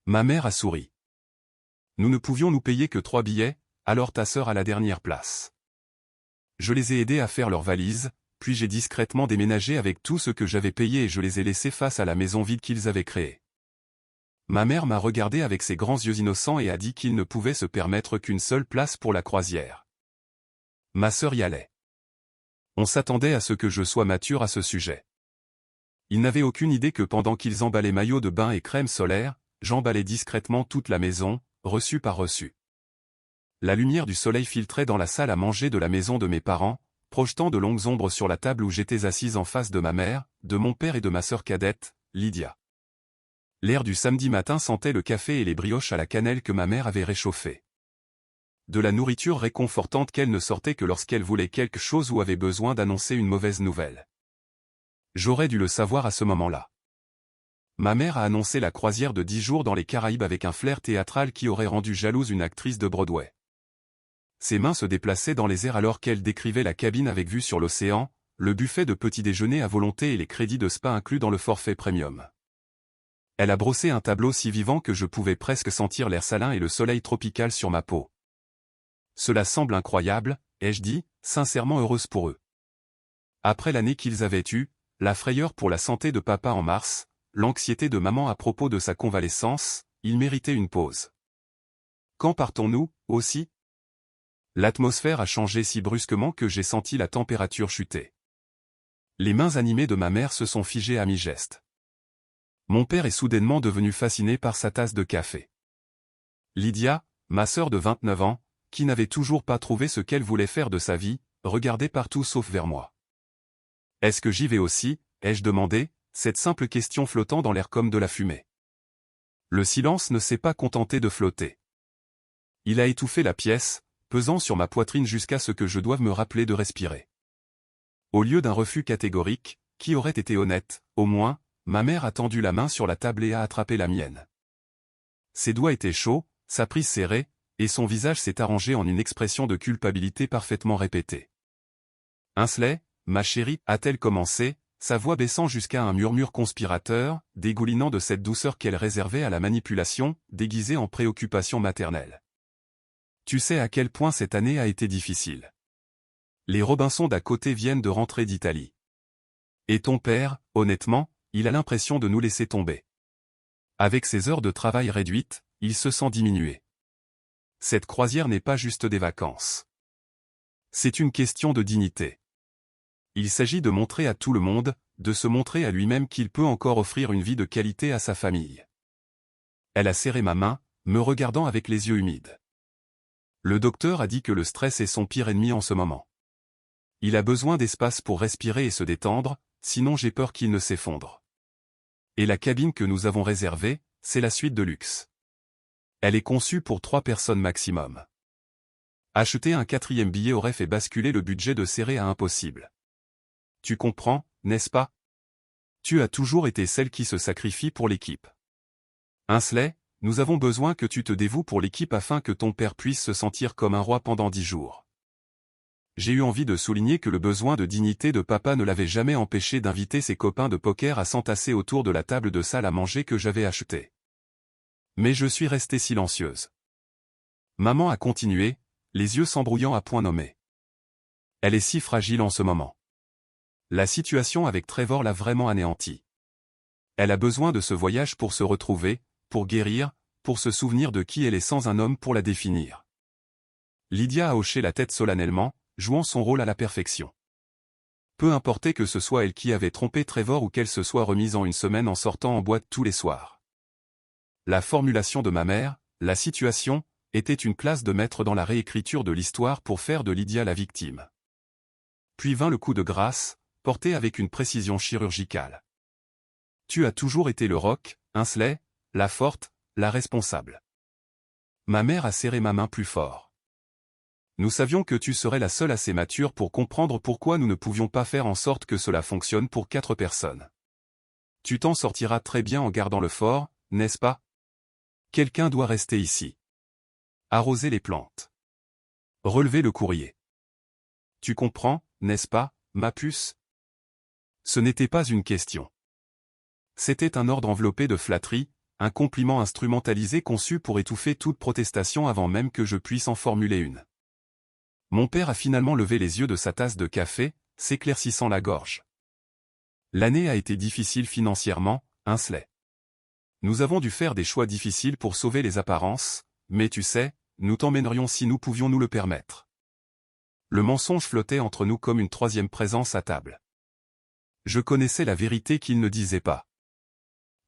Ma mère a souri. Nous ne pouvions nous payer que 3 billets, alors ta sœur a la dernière place. Je les ai aidés à faire leurs valises, puis j'ai discrètement déménagé avec tout ce que j'avais payé et je les ai laissés face à la maison vide qu'ils avaient créée. Ma mère m'a regardé avec ses grands yeux innocents et a dit qu'il ne pouvait se permettre qu'une seule place pour la croisière. Ma sœur y allait. On s'attendait à ce que je sois mature à ce sujet. Ils n'avaient aucune idée que pendant qu'ils emballaient maillots de bain et crème solaire, j'emballais discrètement toute la maison, reçu par reçu. La lumière du soleil filtrait dans la salle à manger de la maison de mes parents, projetant de longues ombres sur la table où j'étais assise en face de ma mère, de mon père et de ma sœur cadette, Lydia. L'air du samedi matin sentait le café et les brioches à la cannelle que ma mère avait réchauffées. De la nourriture réconfortante qu'elle ne sortait que lorsqu'elle voulait quelque chose ou avait besoin d'annoncer une mauvaise nouvelle. J'aurais dû le savoir à ce moment-là. Ma mère a annoncé la croisière de 10 jours dans les Caraïbes avec un flair théâtral qui aurait rendu jalouse une actrice de Broadway. Ses mains se déplaçaient dans les airs alors qu'elle décrivait la cabine avec vue sur l'océan, le buffet de petit déjeuner à volonté et les crédits de spa inclus dans le forfait premium. Elle a brossé un tableau si vivant que je pouvais presque sentir l'air salin et le soleil tropical sur ma peau. Cela semble incroyable, ai-je dit, sincèrement heureuse pour eux. Après l'année qu'ils avaient eue, la frayeur pour la santé de papa en mars, l'anxiété de maman à propos de sa convalescence, ils méritaient une pause. Quand partons-nous, aussi ? L'atmosphère a changé si brusquement que j'ai senti la température chuter. Les mains animées de ma mère se sont figées à mi-geste. Mon père est soudainement devenu fasciné par sa tasse de café. Lydia, ma sœur de 29 ans, qui n'avait toujours pas trouvé ce qu'elle voulait faire de sa vie, regardait partout sauf vers moi. « Est-ce que j'y vais aussi ?» ai-je demandé, cette simple question flottant dans l'air comme de la fumée. Le silence ne s'est pas contenté de flotter. Il a étouffé la pièce, pesant sur ma poitrine jusqu'à ce que je doive me rappeler de respirer. Au lieu d'un refus catégorique, qui aurait été honnête, au moins, ma mère a tendu la main sur la table et a attrapé la mienne. Ses doigts étaient chauds, sa prise serrée, et son visage s'est arrangé en une expression de culpabilité parfaitement répétée. « Ainsley, ma chérie, a-t-elle commencé, sa voix baissant jusqu'à un murmure conspirateur, dégoulinant de cette douceur qu'elle réservait à la manipulation, déguisée en préoccupation maternelle. Tu sais à quel point cette année a été difficile. Les Robinson d'à côté viennent de rentrer d'Italie. Et ton père, honnêtement, il a l'impression de nous laisser tomber. Avec ses heures de travail réduites, il se sent diminué. Cette croisière n'est pas juste des vacances. C'est une question de dignité. Il s'agit de montrer à tout le monde, de se montrer à lui-même qu'il peut encore offrir une vie de qualité à sa famille. Elle a serré ma main, me regardant avec les yeux humides. Le docteur a dit que le stress est son pire ennemi en ce moment. Il a besoin d'espace pour respirer et se détendre, sinon j'ai peur qu'il ne s'effondre. Et la cabine que nous avons réservée, c'est la suite de luxe. Elle est conçue pour 3 personnes maximum. Acheter un 4e billet aurait fait basculer le budget de serré à impossible. Tu comprends, n'est-ce pas? Tu as toujours été celle qui se sacrifie pour l'équipe. Ainsley, nous avons besoin que tu te dévoues pour l'équipe afin que ton père puisse se sentir comme un roi pendant 10 jours. J'ai eu envie de souligner que le besoin de dignité de papa ne l'avait jamais empêché d'inviter ses copains de poker à s'entasser autour de la table de salle à manger que j'avais achetée. Mais je suis restée silencieuse. Maman a continué, les yeux s'embrouillant à point nommé. Elle est si fragile en ce moment. La situation avec Trevor l'a vraiment anéantie. Elle a besoin de ce voyage pour se retrouver, pour guérir, pour se souvenir de qui elle est sans un homme pour la définir. Lydia a hoché la tête solennellement, jouant son rôle à la perfection. Peu importait que ce soit elle qui avait trompé Trevor ou qu'elle se soit remise en une semaine en sortant en boîte tous les soirs. La formulation de ma mère, la situation, était une classe de maître dans la réécriture de l'histoire pour faire de Lydia la victime. Puis vint le coup de grâce, porté avec une précision chirurgicale. Tu as toujours été le roc, Ainsley, la forte, la responsable. Ma mère a serré ma main plus fort. Nous savions que tu serais la seule assez mature pour comprendre pourquoi nous ne pouvions pas faire en sorte que cela fonctionne pour 4 personnes. Tu t'en sortiras très bien en gardant le fort, n'est-ce pas? Quelqu'un doit rester ici. Arroser les plantes. Relever le courrier. Tu comprends, n'est-ce pas, ma puce? Ce n'était pas une question. C'était un ordre enveloppé de flatterie, un compliment instrumentalisé conçu pour étouffer toute protestation avant même que je puisse en formuler une. Mon père a finalement levé les yeux de sa tasse de café, s'éclaircissant la gorge. L'année a été difficile financièrement, Ainsley. Nous avons dû faire des choix difficiles pour sauver les apparences, mais tu sais, nous t'emmènerions si nous pouvions nous le permettre. Le mensonge flottait entre nous comme une troisième présence à table. Je connaissais la vérité qu'il ne disait pas.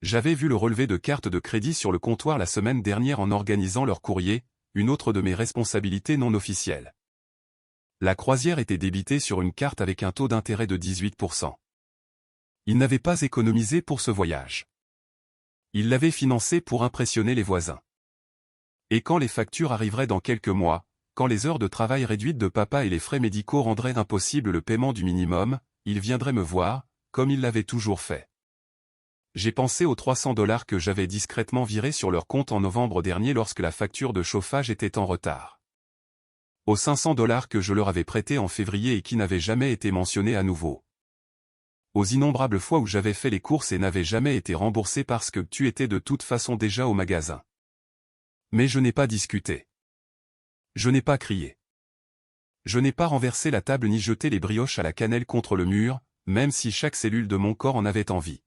J'avais vu le relevé de carte de crédit sur le comptoir la semaine dernière en organisant leur courrier, une autre de mes responsabilités non officielles. La croisière était débitée sur une carte avec un taux d'intérêt de 18%. Il n'avait pas économisé pour ce voyage. Il l'avait financé pour impressionner les voisins. Et quand les factures arriveraient dans quelques mois, quand les heures de travail réduites de papa et les frais médicaux rendraient impossible le paiement du minimum, il viendrait me voir, comme il l'avait toujours fait. J'ai pensé aux $300 que j'avais discrètement virés sur leur compte en novembre dernier lorsque la facture de chauffage était en retard. Aux $500 que je leur avais prêtés en février et qui n'avaient jamais été mentionnés à nouveau. Aux innombrables fois où j'avais fait les courses et n'avais jamais été remboursé parce que tu étais de toute façon déjà au magasin. Mais je n'ai pas discuté. Je n'ai pas crié. Je n'ai pas renversé la table ni jeté les brioches à la cannelle contre le mur, même si chaque cellule de mon corps en avait envie.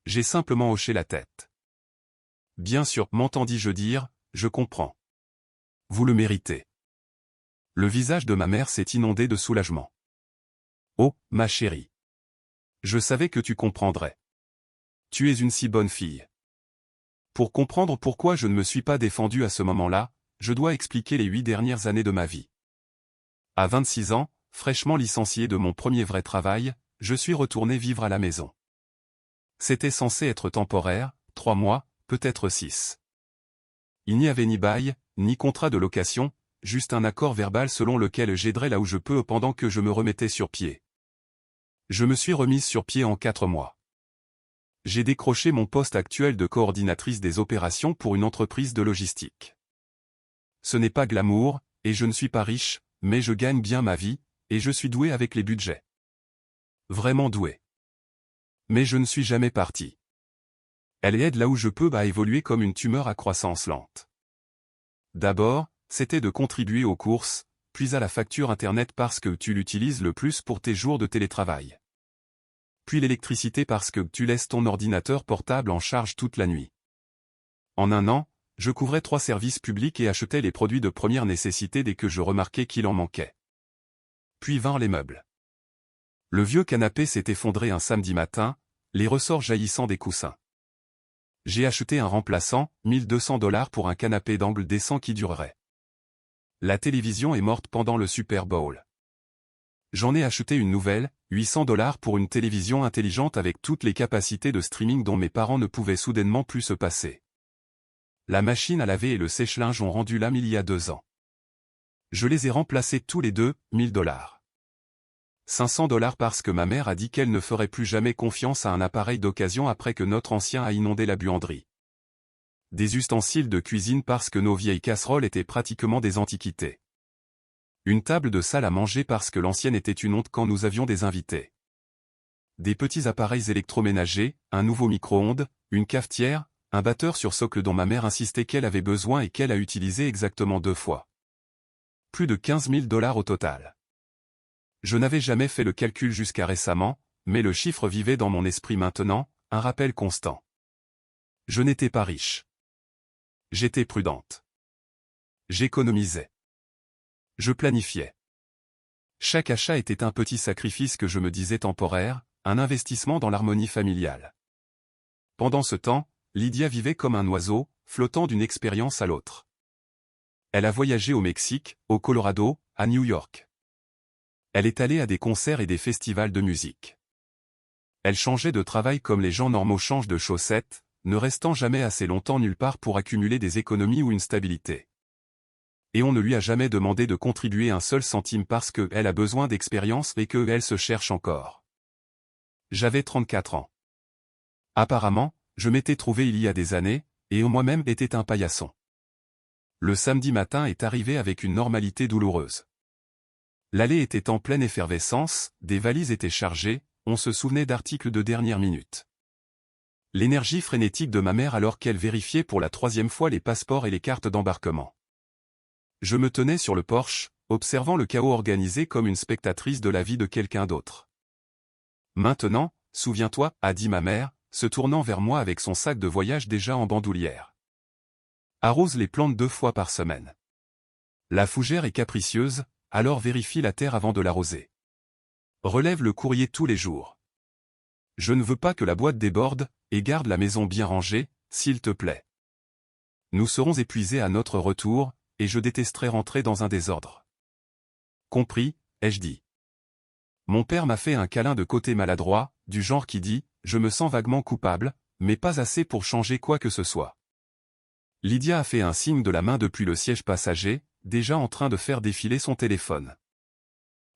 J'ai simplement hoché la tête. Bien sûr, m'entendis-je dire, je comprends. Vous le méritez. Le visage de ma mère s'est inondé de soulagement. Oh, ma chérie. Je savais que tu comprendrais. Tu es une si bonne fille. Pour comprendre pourquoi je ne me suis pas défendu à ce moment-là, je dois expliquer les 8 dernières années de ma vie. À 26 ans, fraîchement licencié de mon premier vrai travail, je suis retourné vivre à la maison. C'était censé être temporaire, 3 mois, peut-être 6. Il n'y avait ni bail, ni contrat de location, juste un accord verbal selon lequel j'aiderais là où je peux pendant que je me remettais sur pied. Je me suis remise sur pied en 4 mois. J'ai décroché mon poste actuel de coordinatrice des opérations pour une entreprise de logistique. Ce n'est pas glamour, et je ne suis pas riche, mais je gagne bien ma vie, et je suis doué avec les budgets. Vraiment doué. Mais je ne suis jamais parti. Elle aide là où je peux à évoluer comme une tumeur à croissance lente. D'abord, c'était de contribuer aux courses, puis à la facture Internet parce que tu l'utilises le plus pour tes jours de télétravail. Puis l'électricité parce que tu laisses ton ordinateur portable en charge toute la nuit. En un an, je couvrais 3 services publics et achetais les produits de première nécessité dès que je remarquais qu'il en manquait. Puis vinrent les meubles. Le vieux canapé s'est effondré un samedi matin, les ressorts jaillissant des coussins. J'ai acheté un remplaçant, $1200 pour un canapé d'angle décent qui durerait. La télévision est morte pendant le Super Bowl. J'en ai acheté une nouvelle, $800 pour une télévision intelligente avec toutes les capacités de streaming dont mes parents ne pouvaient soudainement plus se passer. La machine à laver et le sèche-linge ont rendu l'âme il y a 2 ans. Je les ai remplacés tous les deux, $1000. $500 parce que ma mère a dit qu'elle ne ferait plus jamais confiance à un appareil d'occasion après que notre ancien a inondé la buanderie. Des ustensiles de cuisine parce que nos vieilles casseroles étaient pratiquement des antiquités. Une table de salle à manger parce que l'ancienne était une honte quand nous avions des invités. Des petits appareils électroménagers, un nouveau micro-ondes, une cafetière, un batteur sur socle dont ma mère insistait qu'elle avait besoin et qu'elle a utilisé exactement 2 fois. Plus de $15 000 au total. Je n'avais jamais fait le calcul jusqu'à récemment, mais le chiffre vivait dans mon esprit maintenant, un rappel constant. Je n'étais pas riche. J'étais prudente. J'économisais. Je planifiais. Chaque achat était un petit sacrifice que je me disais temporaire, un investissement dans l'harmonie familiale. Pendant ce temps, Lydia vivait comme un oiseau, flottant d'une expérience à l'autre. Elle a voyagé au Mexique, au Colorado, à New York. Elle est allée à des concerts et des festivals de musique. Elle changeait de travail comme les gens normaux changent de chaussettes, ne restant jamais assez longtemps nulle part pour accumuler des économies ou une stabilité. Et on ne lui a jamais demandé de contribuer un seul centime parce qu'elle a besoin d'expérience et qu'elle se cherche encore. J'avais 34 ans. Apparemment, je m'étais trouvé il y a des années, et moi-même était un paillasson. Le samedi matin est arrivé avec une normalité douloureuse. L'allée était en pleine effervescence, des valises étaient chargées, on se souvenait d'articles de dernière minute. L'énergie frénétique de ma mère alors qu'elle vérifiait pour la 3e fois les passeports et les cartes d'embarquement. Je me tenais sur le porche, observant le chaos organisé comme une spectatrice de la vie de quelqu'un d'autre. Maintenant, souviens-toi, a dit ma mère, se tournant vers moi avec son sac de voyage déjà en bandoulière. Arrose les plantes 2 fois par semaine. La fougère est capricieuse, alors vérifie la terre avant de l'arroser. Relève le courrier tous les jours. Je ne veux pas que la boîte déborde, et garde la maison bien rangée, s'il te plaît. Nous serons épuisés à notre retour, et je détesterais rentrer dans un désordre. Compris, ai-je dit. Mon père m'a fait un câlin de côté maladroit, du genre qui dit « Je me sens vaguement coupable, mais pas assez pour changer quoi que ce soit ». Lydia a fait un signe de la main depuis le siège passager, déjà en train de faire défiler son téléphone.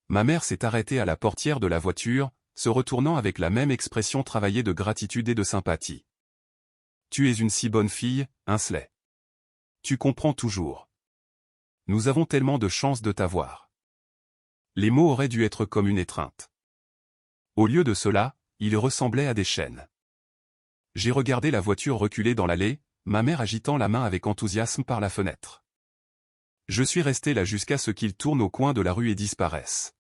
Ma mère s'est arrêtée à la portière de la voiture, se retournant avec la même expression travaillée de gratitude et de sympathie. « Tu es une si bonne fille, Ainsley. Tu comprends toujours. Nous avons tellement de chance de t'avoir. » Les mots auraient dû être comme une étreinte. Au lieu de cela, ils ressemblaient à des chaînes. J'ai regardé la voiture reculer dans l'allée, ma mère agitant la main avec enthousiasme par la fenêtre. Je suis resté là jusqu'à ce qu'il tourne au coin de la rue et disparaisse.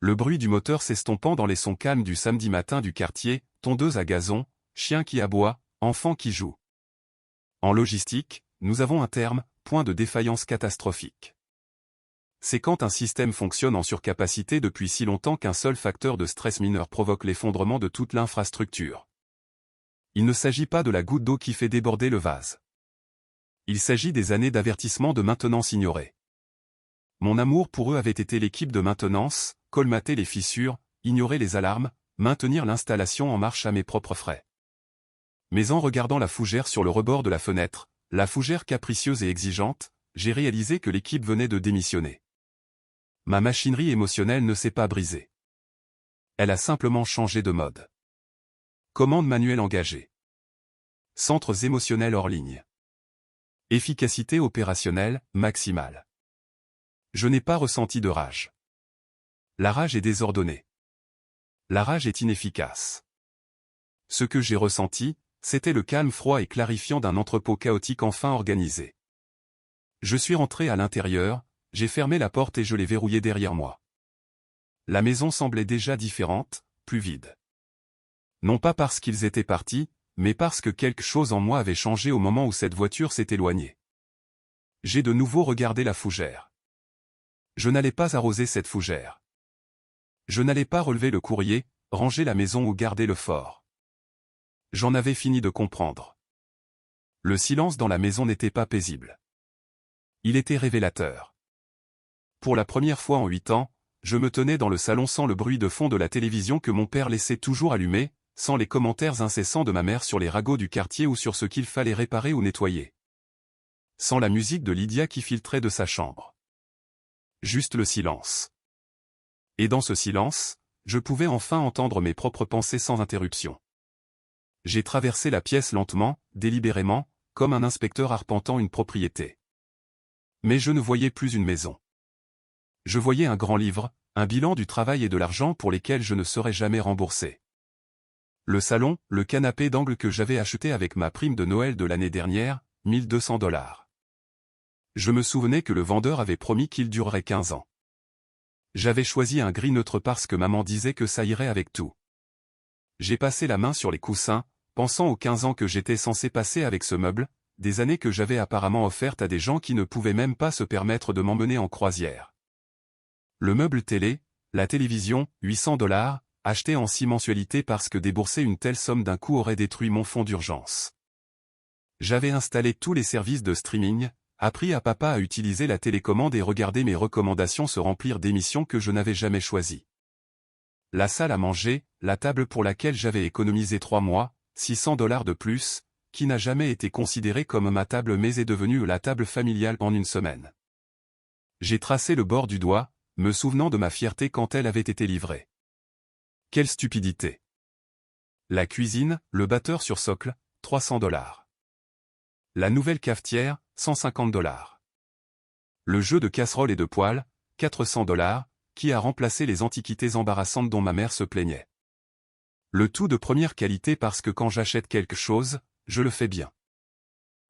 Le bruit du moteur s'estompant dans les sons calmes du samedi matin du quartier, tondeuse à gazon, chien qui aboie, enfant qui joue. En logistique, nous avons un terme, point de défaillance catastrophique. C'est quand un système fonctionne en surcapacité depuis si longtemps qu'un seul facteur de stress mineur provoque l'effondrement de toute l'infrastructure. Il ne s'agit pas de la goutte d'eau qui fait déborder le vase. Il s'agit des années d'avertissement de maintenance ignorées. Mon amour pour eux avait été l'équipe de maintenance, colmater les fissures, ignorer les alarmes, maintenir l'installation en marche à mes propres frais. Mais en regardant la fougère sur le rebord de la fenêtre, la fougère capricieuse et exigeante, j'ai réalisé que l'équipe venait de démissionner. Ma machinerie émotionnelle ne s'est pas brisée. Elle a simplement changé de mode. Commande manuelle engagée. Centres émotionnels hors ligne. Efficacité opérationnelle, maximale. Je n'ai pas ressenti de rage. La rage est désordonnée. La rage est inefficace. Ce que j'ai ressenti, c'était le calme froid et clarifiant d'un entrepôt chaotique enfin organisé. Je suis rentré à l'intérieur, j'ai fermé la porte et je l'ai verrouillée derrière moi. La maison semblait déjà différente, plus vide. Non pas parce qu'ils étaient partis, mais parce que quelque chose en moi avait changé au moment où cette voiture s'est éloignée. J'ai de nouveau regardé la fougère. Je n'allais pas arroser cette fougère. Je n'allais pas relever le courrier, ranger la maison ou garder le fort. J'en avais fini de comprendre. Le silence dans la maison n'était pas paisible. Il était révélateur. Pour la première fois en 8 ans, je me tenais dans le salon sans le bruit de fond de la télévision que mon père laissait toujours allumée, sans les commentaires incessants de ma mère sur les ragots du quartier ou sur ce qu'il fallait réparer ou nettoyer. Sans la musique de Lydia qui filtrait de sa chambre. Juste le silence. Et dans ce silence, je pouvais enfin entendre mes propres pensées sans interruption. J'ai traversé la pièce lentement, délibérément, comme un inspecteur arpentant une propriété. Mais je ne voyais plus une maison. Je voyais un grand livre, un bilan du travail et de l'argent pour lesquels je ne serais jamais remboursé. Le salon, le canapé d'angle que j'avais acheté avec ma prime de Noël de l'année dernière, $1200. Je me souvenais que le vendeur avait promis qu'il durerait 15 ans. J'avais choisi un gris neutre parce que maman disait que ça irait avec tout. J'ai passé la main sur les coussins, pensant aux 15 ans que j'étais censé passer avec ce meuble, des années que j'avais apparemment offertes à des gens qui ne pouvaient même pas se permettre de m'emmener en croisière. Le meuble télé, la télévision, $800, acheté en 6 mensualités parce que débourser une telle somme d'un coup aurait détruit mon fonds d'urgence. J'avais installé tous les services de streaming, appris à papa à utiliser la télécommande et regarder mes recommandations se remplir d'émissions que je n'avais jamais choisies. La salle à manger, la table pour laquelle j'avais économisé 3 mois, $600 de plus, qui n'a jamais été considérée comme ma table mais est devenue la table familiale en une semaine. J'ai tracé le bord du doigt, me souvenant de ma fierté quand elle avait été livrée. Quelle stupidité! La cuisine, le batteur sur socle, $300. La nouvelle cafetière, $150. Le jeu de casserole et de poêle, $400, qui a remplacé les antiquités embarrassantes dont ma mère se plaignait. Le tout de première qualité parce que quand j'achète quelque chose, je le fais bien.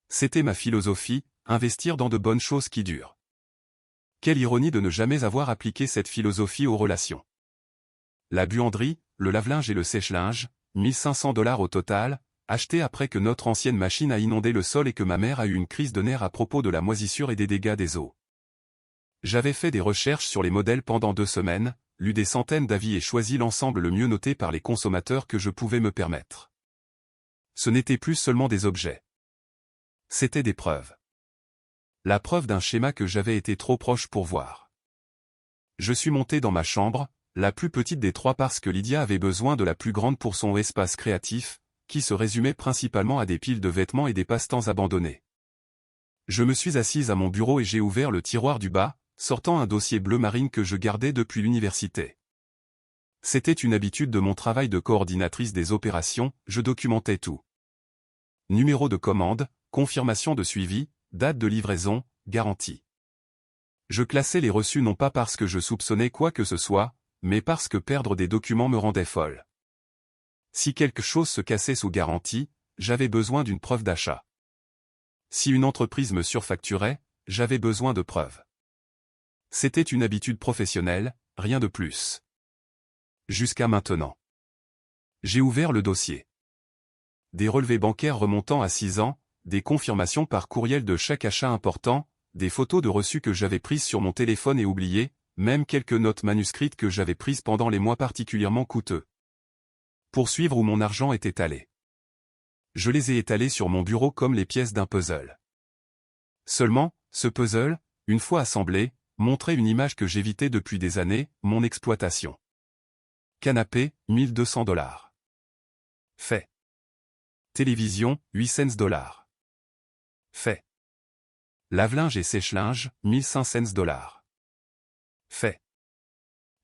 C'était ma philosophie, investir dans de bonnes choses qui durent. Quelle ironie de ne jamais avoir appliqué cette philosophie aux relations. La buanderie, le lave-linge et le sèche-linge, 1500 $ au total, achetés après que notre ancienne machine a inondé le sol et que ma mère a eu une crise de nerfs à propos de la moisissure et des dégâts des eaux. J'avais fait des recherches sur les modèles pendant 2 semaines, lu des centaines d'avis et choisi l'ensemble le mieux noté par les consommateurs que je pouvais me permettre. Ce n'était plus seulement des objets. C'était des preuves. La preuve d'un schéma que j'avais été trop proche pour voir. Je suis monté dans ma chambre, la plus petite des 3 parce que Lydia avait besoin de la plus grande pour son espace créatif, qui se résumait principalement à des piles de vêtements et des passe-temps abandonnés. Je me suis assise à mon bureau et j'ai ouvert le tiroir du bas, sortant un dossier bleu marine que je gardais depuis l'université. C'était une habitude de mon travail de coordinatrice des opérations, je documentais tout. Numéro de commande, confirmation de suivi, date de livraison, garantie. Je classais les reçus non pas parce que je soupçonnais quoi que ce soit, mais parce que perdre des documents me rendait folle. Si quelque chose se cassait sous garantie, j'avais besoin d'une preuve d'achat. Si une entreprise me surfacturait, j'avais besoin de preuves. C'était une habitude professionnelle, rien de plus. Jusqu'à maintenant. J'ai ouvert le dossier. Des relevés bancaires remontant à 6 ans, des confirmations par courriel de chaque achat important, des photos de reçus que j'avais prises sur mon téléphone et oubliées, même quelques notes manuscrites que j'avais prises pendant les mois particulièrement coûteux. Pour suivre où mon argent était allé. Je les ai étalés sur mon bureau comme les pièces d'un puzzle. Seulement, ce puzzle, une fois assemblé, montrait une image que j'évitais depuis des années, mon exploitation. Canapé, 1200 $. Fait. Télévision, 800 $. Fait. Lave-linge et sèche-linge, 1500 $. Fait.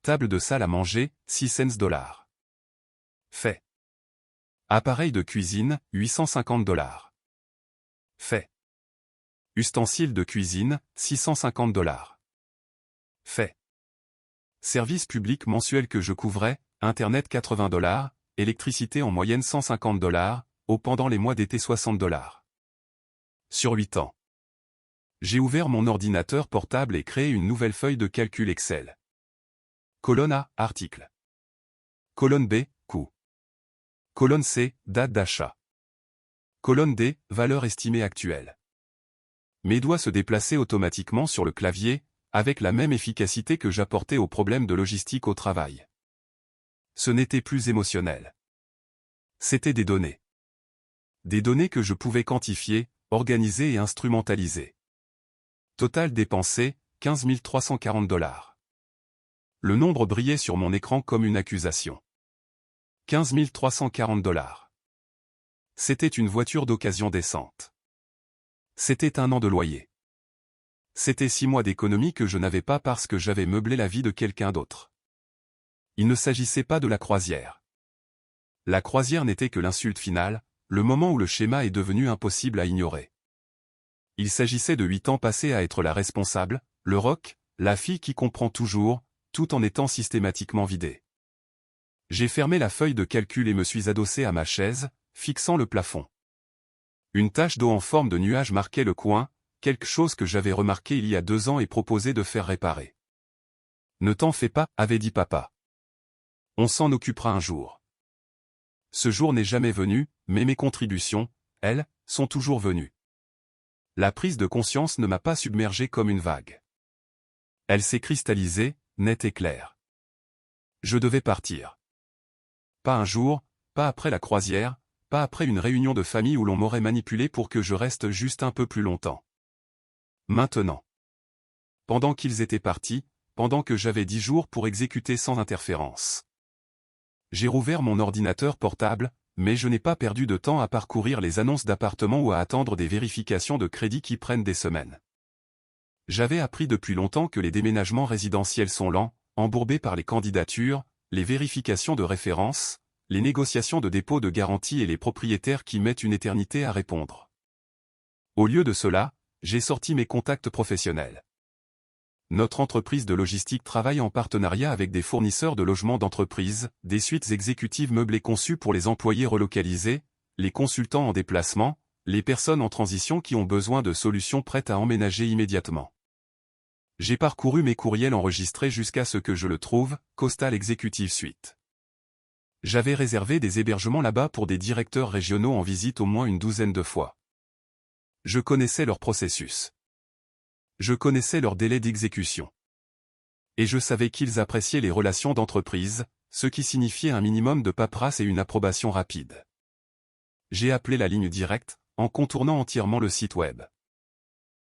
Table de salle à manger, 600 $. Fait. Appareil de cuisine, 850 $. Fait. Ustensiles de cuisine, 650 $. Fait. Service public mensuel que je couvrais, Internet 80 $, électricité en moyenne 150 $, eau pendant les mois d'été 60 $. Sur 8 ans. J'ai ouvert mon ordinateur portable et créé une nouvelle feuille de calcul Excel. Colonne A, article. Colonne B, coût. Colonne C, date d'achat. Colonne D, valeur estimée actuelle. Mes doigts se déplaçaient automatiquement sur le clavier, avec la même efficacité que j'apportais aux problèmes de logistique au travail. Ce n'était plus émotionnel. C'était des données. Des données que je pouvais quantifier, organiser et instrumentaliser. Total dépensé, 15 340 $. Le nombre brillait sur mon écran comme une accusation. 15 340 $. C'était une voiture d'occasion décente. C'était 1 an de loyer. C'était 6 mois d'économie que je n'avais pas parce que j'avais meublé la vie de quelqu'un d'autre. Il ne s'agissait pas de la croisière. La croisière n'était que l'insulte finale, le moment où le schéma est devenu impossible à ignorer. Il s'agissait de 8 ans passés à être la responsable, le roc, la fille qui comprend toujours, tout en étant systématiquement vidée. J'ai fermé la feuille de calcul et me suis adossé à ma chaise, fixant le plafond. Une tache d'eau en forme de nuage marquait le coin, quelque chose que j'avais remarqué il y a 2 ans et proposé de faire réparer. Ne t'en fais pas, avait dit papa. On s'en occupera un jour. Ce jour n'est jamais venu, mais mes contributions, elles, sont toujours venues. La prise de conscience ne m'a pas submergé comme une vague. Elle s'est cristallisée, nette et claire. Je devais partir. Pas un jour, pas après la croisière, pas après une réunion de famille où l'on m'aurait manipulé pour que je reste juste un peu plus longtemps. Maintenant. Pendant qu'ils étaient partis, pendant que j'avais 10 jours pour exécuter sans interférence. J'ai rouvert mon ordinateur portable, mais je n'ai pas perdu de temps à parcourir les annonces d'appartements ou à attendre des vérifications de crédit qui prennent des semaines. J'avais appris depuis longtemps que les déménagements résidentiels sont lents, embourbés par les candidatures, les vérifications de référence, les négociations de dépôt de garantie et les propriétaires qui mettent une éternité à répondre. Au lieu de cela, j'ai sorti mes contacts professionnels. Notre entreprise de logistique travaille en partenariat avec des fournisseurs de logements d'entreprise, des suites exécutives meublées conçues pour les employés relocalisés, les consultants en déplacement, les personnes en transition qui ont besoin de solutions prêtes à emménager immédiatement. J'ai parcouru mes courriels enregistrés jusqu'à ce que je le trouve, Coastal Executive Suite. J'avais réservé des hébergements là-bas pour des directeurs régionaux en visite au moins une douzaine de fois. Je connaissais leur processus. Je connaissais leur délai d'exécution. Et je savais qu'ils appréciaient les relations d'entreprise, ce qui signifiait un minimum de paperasse et une approbation rapide. J'ai appelé la ligne directe, en contournant entièrement le site web.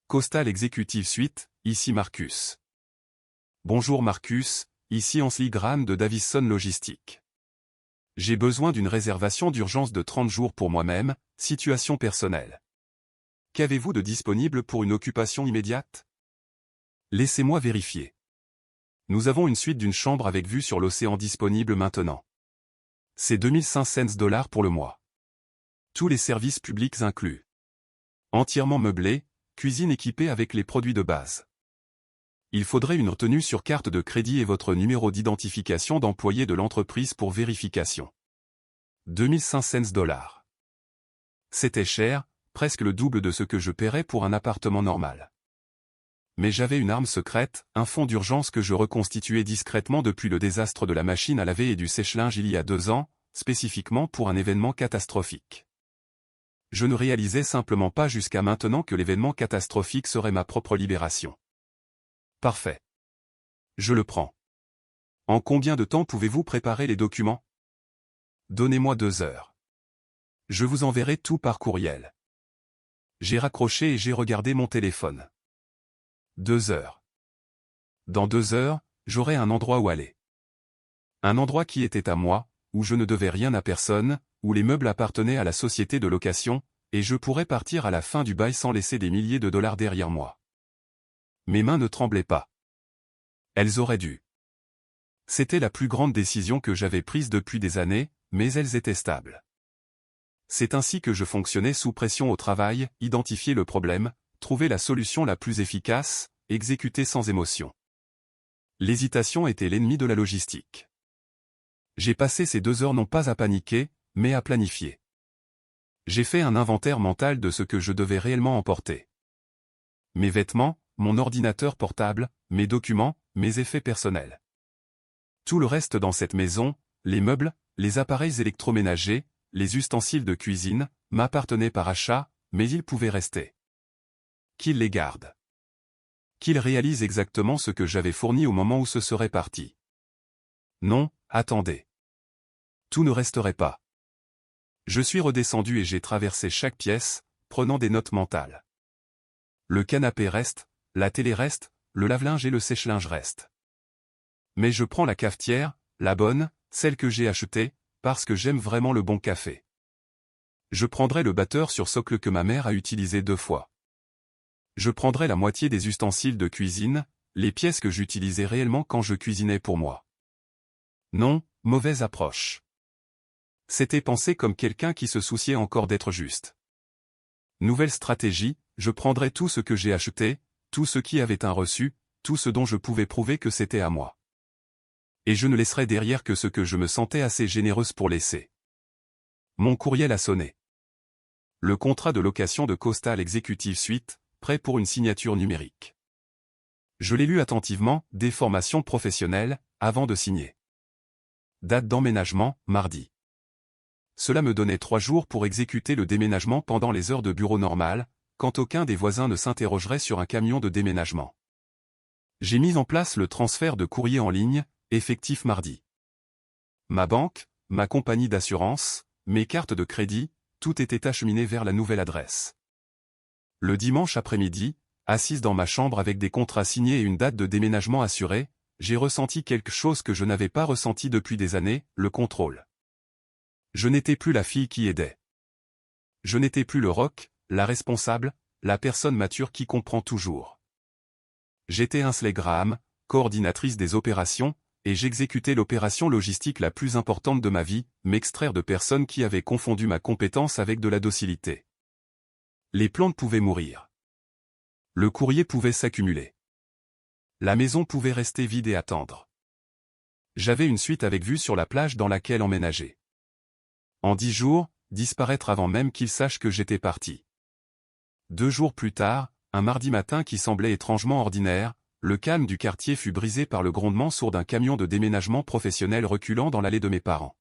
Coastal Executive Suite, ici Marcus. Bonjour Marcus, ici Ansley Graham de Davison Logistique. J'ai besoin d'une réservation d'urgence de 30 jours pour moi-même, situation personnelle. Qu'avez-vous de disponible pour une occupation immédiate? Laissez-moi vérifier. Nous avons une suite d'une chambre avec vue sur l'océan disponible maintenant. C'est $2500 pour le mois. Tous les services publics inclus. Entièrement meublé, cuisine équipée avec les produits de base. Il faudrait une retenue sur carte de crédit et votre numéro d'identification d'employé de l'entreprise pour vérification. $2500. C'était cher, presque le double de ce que je paierais pour un appartement normal. Mais j'avais une arme secrète, un fonds d'urgence que je reconstituais discrètement depuis le désastre de la machine à laver et du sèche-linge il y a 2 ans, spécifiquement pour un événement catastrophique. Je ne réalisais simplement pas jusqu'à maintenant que l'événement catastrophique serait ma propre libération. Parfait. Je le prends. En combien de temps pouvez-vous préparer les documents? Donnez-moi 2 heures. Je vous enverrai tout par courriel. J'ai raccroché et j'ai regardé mon téléphone. 2 heures. Dans 2 heures, j'aurai un endroit où aller. Un endroit qui était à moi, où je ne devais rien à personne, où les meubles appartenaient à la société de location, et je pourrais partir à la fin du bail sans laisser des milliers de dollars derrière moi. Mes mains ne tremblaient pas. Elles auraient dû. C'était la plus grande décision que j'avais prise depuis des années, mais elles étaient stables. C'est ainsi que je fonctionnais sous pression au travail, identifier le problème, trouver la solution la plus efficace, exécuter sans émotion. L'hésitation était l'ennemi de la logistique. J'ai passé ces 2 heures non pas à paniquer, mais à planifier. J'ai fait un inventaire mental de ce que je devais réellement emporter. Mes vêtements, mon ordinateur portable, mes documents, mes effets personnels. Tout le reste dans cette maison, les meubles, les appareils électroménagers, les ustensiles de cuisine, m'appartenaient par achat, mais ils pouvaient rester. Qu'ils les gardent. Qu'ils réalisent exactement ce que j'avais fourni au moment où ce serait parti. Non, attendez. Tout ne resterait pas. Je suis redescendu et j'ai traversé chaque pièce, prenant des notes mentales. Le canapé reste, la télé reste, le lave-linge et le sèche-linge restent. Mais je prends la cafetière, la bonne, celle que j'ai achetée, parce que j'aime vraiment le bon café. Je prendrai le batteur sur socle que ma mère a utilisé 2 fois. Je prendrai la moitié des ustensiles de cuisine, les pièces que j'utilisais réellement quand je cuisinais pour moi. Non, mauvaise approche. C'était pensé comme quelqu'un qui se souciait encore d'être juste. Nouvelle stratégie, je prendrai tout ce que j'ai acheté, tout ce qui avait un reçu, tout ce dont je pouvais prouver que c'était à moi. Et je ne laisserai derrière que ce que je me sentais assez généreuse pour laisser. Mon courriel a sonné. Le contrat de location de Coastal Executive Suite, prêt pour une signature numérique. Je l'ai lu attentivement, des formations professionnelles, avant de signer. Date d'emménagement, mardi. Cela me donnait 3 jours pour exécuter le déménagement pendant les heures de bureau normales, quand aucun des voisins ne s'interrogerait sur un camion de déménagement. J'ai mis en place le transfert de courrier en ligne, effectif mardi. Ma banque, ma compagnie d'assurance, mes cartes de crédit, tout était acheminé vers la nouvelle adresse. Le dimanche après-midi, assise dans ma chambre avec des contrats signés et une date de déménagement assurée, j'ai ressenti quelque chose que je n'avais pas ressenti depuis des années, le contrôle. Je n'étais plus la fille qui aidait. Je n'étais plus le roc, la responsable, la personne mature qui comprend toujours. J'étais Ansley Graham, coordinatrice des opérations, et j'exécutais l'opération logistique la plus importante de ma vie, m'extraire de personnes qui avaient confondu ma compétence avec de la docilité. Les plantes pouvaient mourir. Le courrier pouvait s'accumuler. La maison pouvait rester vide et attendre. J'avais une suite avec vue sur la plage dans laquelle emménager. En 10 jours, disparaître avant même qu'ils sachent que j'étais parti. 2 jours plus tard, un mardi matin qui semblait étrangement ordinaire, le calme du quartier fut brisé par le grondement sourd d'un camion de déménagement professionnel reculant dans l'allée de mes parents.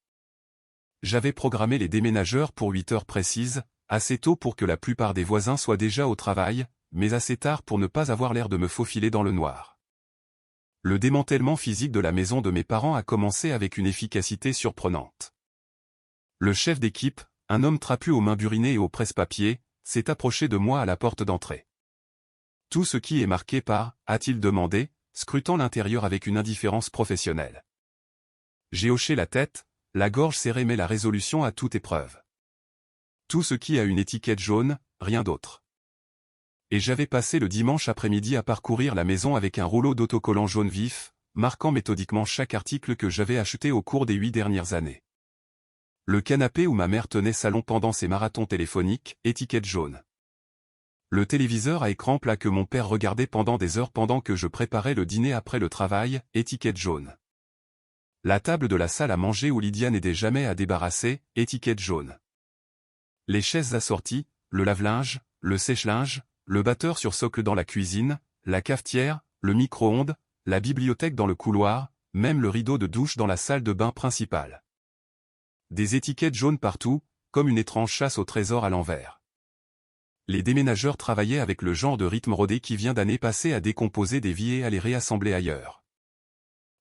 J'avais programmé les déménageurs pour 8 heures précises, assez tôt pour que la plupart des voisins soient déjà au travail, mais assez tard pour ne pas avoir l'air de me faufiler dans le noir. Le démantèlement physique de la maison de mes parents a commencé avec une efficacité surprenante. Le chef d'équipe, un homme trapu aux mains burinées et au presse-papier, s'est approché de moi à la porte d'entrée. « Tout ce qui est marqué par » a-t-il demandé, scrutant l'intérieur avec une indifférence professionnelle. J'ai hoché la tête, la gorge serrée mais la résolution à toute épreuve. Tout ce qui a une étiquette jaune, rien d'autre. Et j'avais passé le dimanche après-midi à parcourir la maison avec un rouleau d'autocollant jaune vif, marquant méthodiquement chaque article que j'avais acheté au cours des 8 dernières années. Le canapé où ma mère tenait salon pendant ses marathons téléphoniques, étiquette jaune. Le téléviseur à écran plat que mon père regardait pendant des heures pendant que je préparais le dîner après le travail, étiquette jaune. La table de la salle à manger où Lydia n'aidait jamais à débarrasser, étiquette jaune. Les chaises assorties, le lave-linge, le sèche-linge, le batteur sur socle dans la cuisine, la cafetière, le micro-ondes, la bibliothèque dans le couloir, même le rideau de douche dans la salle de bain principale. Des étiquettes jaunes partout, comme une étrange chasse au trésor à l'envers. Les déménageurs travaillaient avec le genre de rythme rodé qui vient d'années passées à décomposer des vies et à les réassembler ailleurs.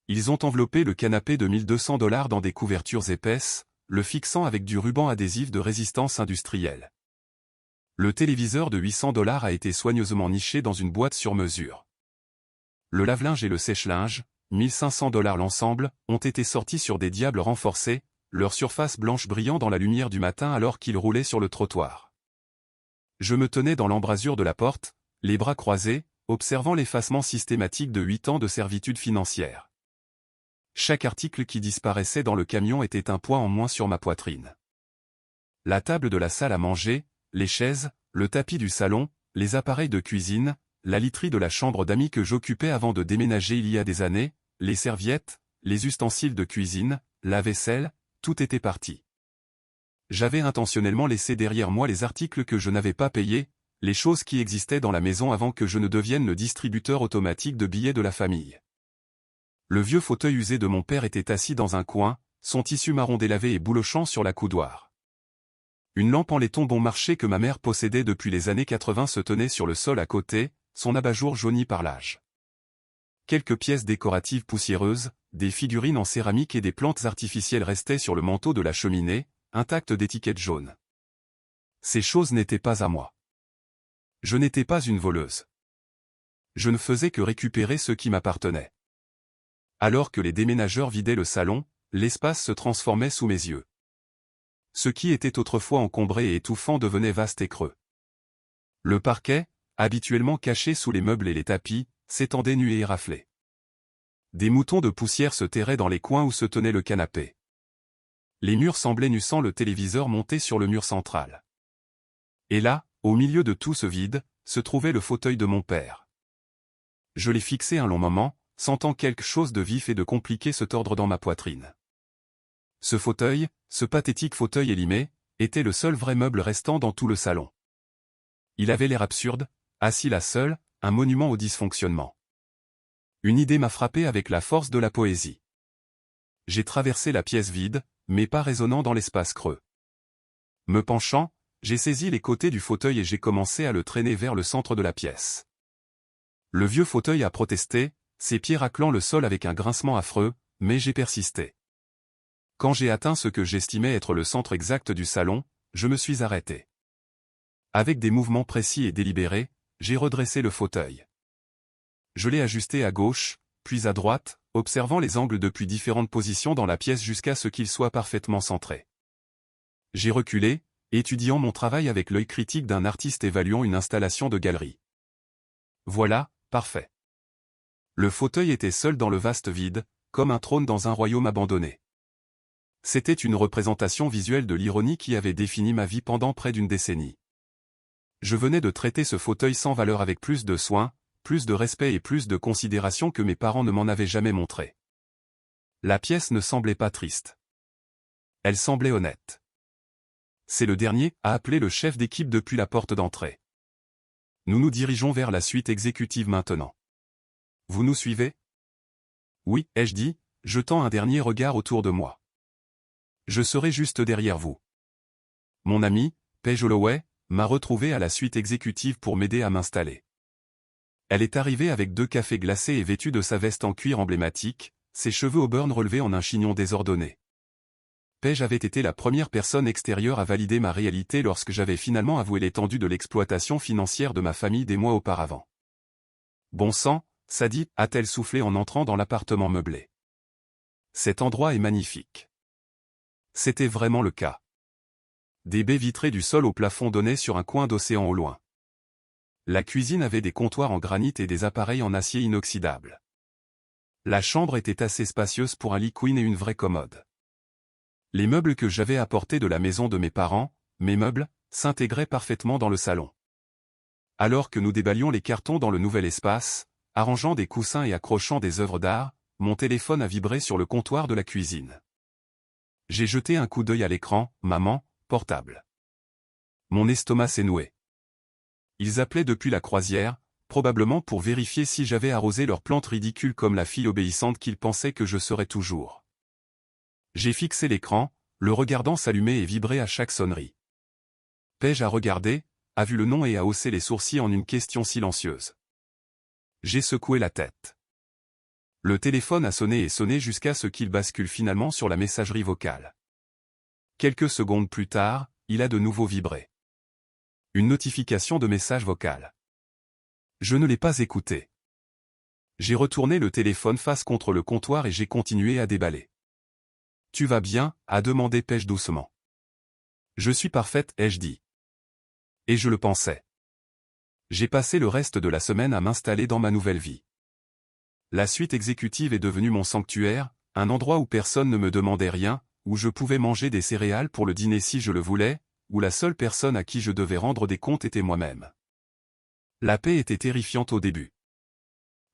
Ils ont enveloppé le canapé de $1200 dans des couvertures épaisses, le fixant avec du ruban adhésif de résistance industrielle. Le téléviseur de $800 a été soigneusement niché dans une boîte sur mesure. Le lave-linge et le sèche-linge, $1500 l'ensemble, ont été sortis sur des diables renforcés, leur surface blanche brillant dans la lumière du matin alors qu'ils roulaient sur le trottoir. Je me tenais dans l'embrasure de la porte, les bras croisés, observant l'effacement systématique de 8 ans de servitude financière. Chaque article qui disparaissait dans le camion était un poids en moins sur ma poitrine. La table de la salle à manger, les chaises, le tapis du salon, les appareils de cuisine, la literie de la chambre d'amis que j'occupais avant de déménager il y a des années, les serviettes, les ustensiles de cuisine, la vaisselle, tout était parti. J'avais intentionnellement laissé derrière moi les articles que je n'avais pas payés, les choses qui existaient dans la maison avant que je ne devienne le distributeur automatique de billets de la famille. Le vieux fauteuil usé de mon père était assis dans un coin, son tissu marron délavé et boulochant sur la coudoir. Une lampe en laiton bon marché que ma mère possédait depuis les années 80 se tenait sur le sol à côté, son abat-jour jauni par l'âge. Quelques pièces décoratives poussiéreuses, des figurines en céramique et des plantes artificielles restaient sur le manteau de la cheminée, intactes d'étiquettes jaunes. Ces choses n'étaient pas à moi. Je n'étais pas une voleuse. Je ne faisais que récupérer ce qui m'appartenait. Alors que les déménageurs vidaient le salon, l'espace se transformait sous mes yeux. Ce qui était autrefois encombré et étouffant devenait vaste et creux. Le parquet, habituellement caché sous les meubles et les tapis, s'étendait nu et éraflé. Des moutons de poussière se terraient dans les coins où se tenait le canapé. Les murs semblaient nus sans le téléviseur monté sur le mur central. Et là, au milieu de tout ce vide, se trouvait le fauteuil de mon père. Je l'ai fixé un long moment, sentant quelque chose de vif et de compliqué se tordre dans ma poitrine. Ce fauteuil, ce pathétique fauteuil élimé, était le seul vrai meuble restant dans tout le salon. Il avait l'air absurde, assis là seul, un monument au dysfonctionnement. Une idée m'a frappé avec la force de la poésie. J'ai traversé la pièce vide, mais pas résonnant dans l'espace creux. Me penchant, j'ai saisi les côtés du fauteuil et j'ai commencé à le traîner vers le centre de la pièce. Le vieux fauteuil a protesté, ses pieds raclant le sol avec un grincement affreux, mais j'ai persisté. Quand j'ai atteint ce que j'estimais être le centre exact du salon, je me suis arrêté. Avec des mouvements précis et délibérés, j'ai redressé le fauteuil. Je l'ai ajusté à gauche, puis à droite, observant les angles depuis différentes positions dans la pièce jusqu'à ce qu'il soit parfaitement centré. J'ai reculé, étudiant mon travail avec l'œil critique d'un artiste évaluant une installation de galerie. Voilà, parfait. Le fauteuil était seul dans le vaste vide, comme un trône dans un royaume abandonné. C'était une représentation visuelle de l'ironie qui avait défini ma vie pendant près d'une décennie. Je venais de traiter ce fauteuil sans valeur avec plus de soin, plus de respect et plus de considération que mes parents ne m'en avaient jamais montré. La pièce ne semblait pas triste. Elle semblait honnête. C'est le dernier, a appelé le chef d'équipe depuis la porte d'entrée. Nous nous dirigeons vers la suite exécutive maintenant. Vous nous suivez? Oui, ai-je dit, jetant un dernier regard autour de moi. Je serai juste derrière vous. Mon ami, Paige Holloway, m'a retrouvé à la suite exécutive pour m'aider à m'installer. Elle est arrivée avec 2 cafés glacés et vêtue de sa veste en cuir emblématique, ses cheveux auburn relevés en un chignon désordonné. Paige avait été la première personne extérieure à valider ma réalité lorsque j'avais finalement avoué l'étendue de l'exploitation financière de ma famille des mois auparavant. Bon sang, Sadie, a-t-elle soufflé en entrant dans l'appartement meublé. Cet endroit est magnifique. C'était vraiment le cas. Des baies vitrées du sol au plafond donnaient sur un coin d'océan au loin. La cuisine avait des comptoirs en granit et des appareils en acier inoxydable. La chambre était assez spacieuse pour un lit queen et une vraie commode. Les meubles que j'avais apportés de la maison de mes parents, mes meubles, s'intégraient parfaitement dans le salon. Alors que nous déballions les cartons dans le nouvel espace, arrangeant des coussins et accrochant des œuvres d'art, mon téléphone a vibré sur le comptoir de la cuisine. J'ai jeté un coup d'œil à l'écran, maman, portable. Mon estomac s'est noué. Ils appelaient depuis la croisière, probablement pour vérifier si j'avais arrosé leurs plantes ridicules comme la fille obéissante qu'ils pensaient que je serais toujours. J'ai fixé l'écran, le regardant s'allumer et vibrer à chaque sonnerie. Paige a regardé, a vu le nom et a haussé les sourcils en une question silencieuse. J'ai secoué la tête. Le téléphone a sonné et sonné jusqu'à ce qu'il bascule finalement sur la messagerie vocale. Quelques secondes plus tard, il a de nouveau vibré. Une notification de message vocal. Je ne l'ai pas écouté. J'ai retourné le téléphone face contre le comptoir et j'ai continué à déballer. « Tu vas bien ?» a demandé Paige doucement. « Je suis parfaite » ai-je dit. Et je le pensais. J'ai passé le reste de la semaine à m'installer dans ma nouvelle vie. La suite exécutive est devenue mon sanctuaire, un endroit où personne ne me demandait rien, où je pouvais manger des céréales pour le dîner si je le voulais, où la seule personne à qui je devais rendre des comptes était moi-même. La paix était terrifiante au début.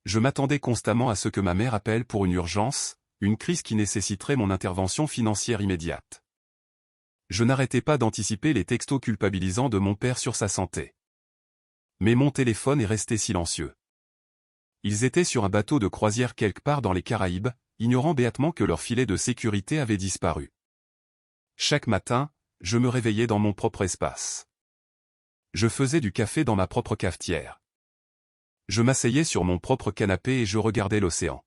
Je m'attendais constamment à ce que ma mère appelle pour une urgence, une crise qui nécessiterait mon intervention financière immédiate. Je n'arrêtais pas d'anticiper les textos culpabilisants de mon père sur sa santé. Mais mon téléphone est resté silencieux. Ils étaient sur un bateau de croisière quelque part dans les Caraïbes, ignorant béatement que leur filet de sécurité avait disparu. Chaque matin, je me réveillais dans mon propre espace. Je faisais du café dans ma propre cafetière. Je m'asseyais sur mon propre canapé et je regardais l'océan.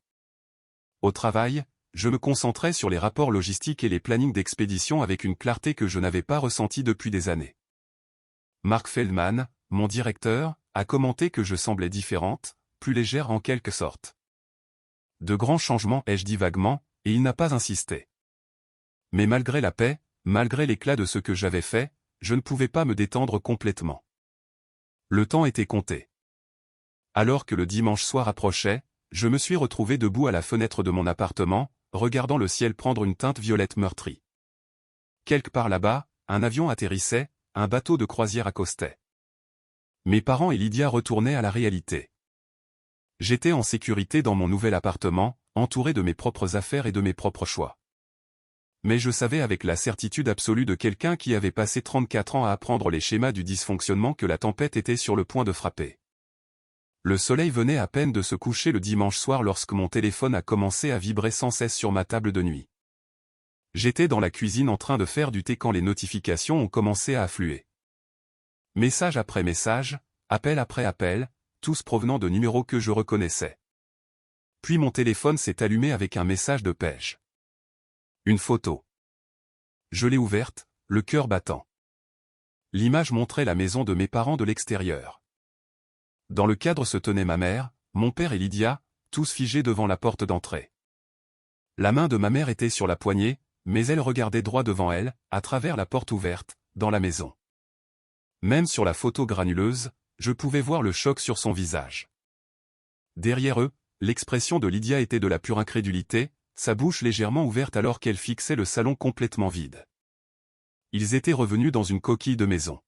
Au travail, je me concentrais sur les rapports logistiques et les plannings d'expédition avec une clarté que je n'avais pas ressentie depuis des années. Mark Feldman, mon directeur, a commenté que je semblais différente, plus légère en quelque sorte. De grands changements ai-je dit vaguement, et il n'a pas insisté. Mais malgré la paix, malgré l'éclat de ce que j'avais fait, je ne pouvais pas me détendre complètement. Le temps était compté. Alors que le dimanche soir approchait, je me suis retrouvé debout à la fenêtre de mon appartement, regardant le ciel prendre une teinte violette meurtrie. Quelque part là-bas, un avion atterrissait, un bateau de croisière accostait. Mes parents et Lydia retournaient à la réalité. J'étais en sécurité dans mon nouvel appartement, entouré de mes propres affaires et de mes propres choix. Mais je savais avec la certitude absolue de quelqu'un qui avait passé 34 ans à apprendre les schémas du dysfonctionnement que la tempête était sur le point de frapper. Le soleil venait à peine de se coucher le dimanche soir lorsque mon téléphone a commencé à vibrer sans cesse sur ma table de nuit. J'étais dans la cuisine en train de faire du thé quand les notifications ont commencé à affluer. Message après message, appel après appel, tous provenant de numéros que je reconnaissais. Puis mon téléphone s'est allumé avec un message de Paige. Une photo. Je l'ai ouverte, le cœur battant. L'image montrait la maison de mes parents de l'extérieur. Dans le cadre se tenaient ma mère, mon père et Lydia, tous figés devant la porte d'entrée. La main de ma mère était sur la poignée, mais elle regardait droit devant elle, à travers la porte ouverte, dans la maison. Même sur la photo granuleuse, je pouvais voir le choc sur son visage. Derrière eux, l'expression de Lydia était de la pure incrédulité, sa bouche légèrement ouverte alors qu'elle fixait le salon complètement vide. Ils étaient revenus dans une coquille de maison.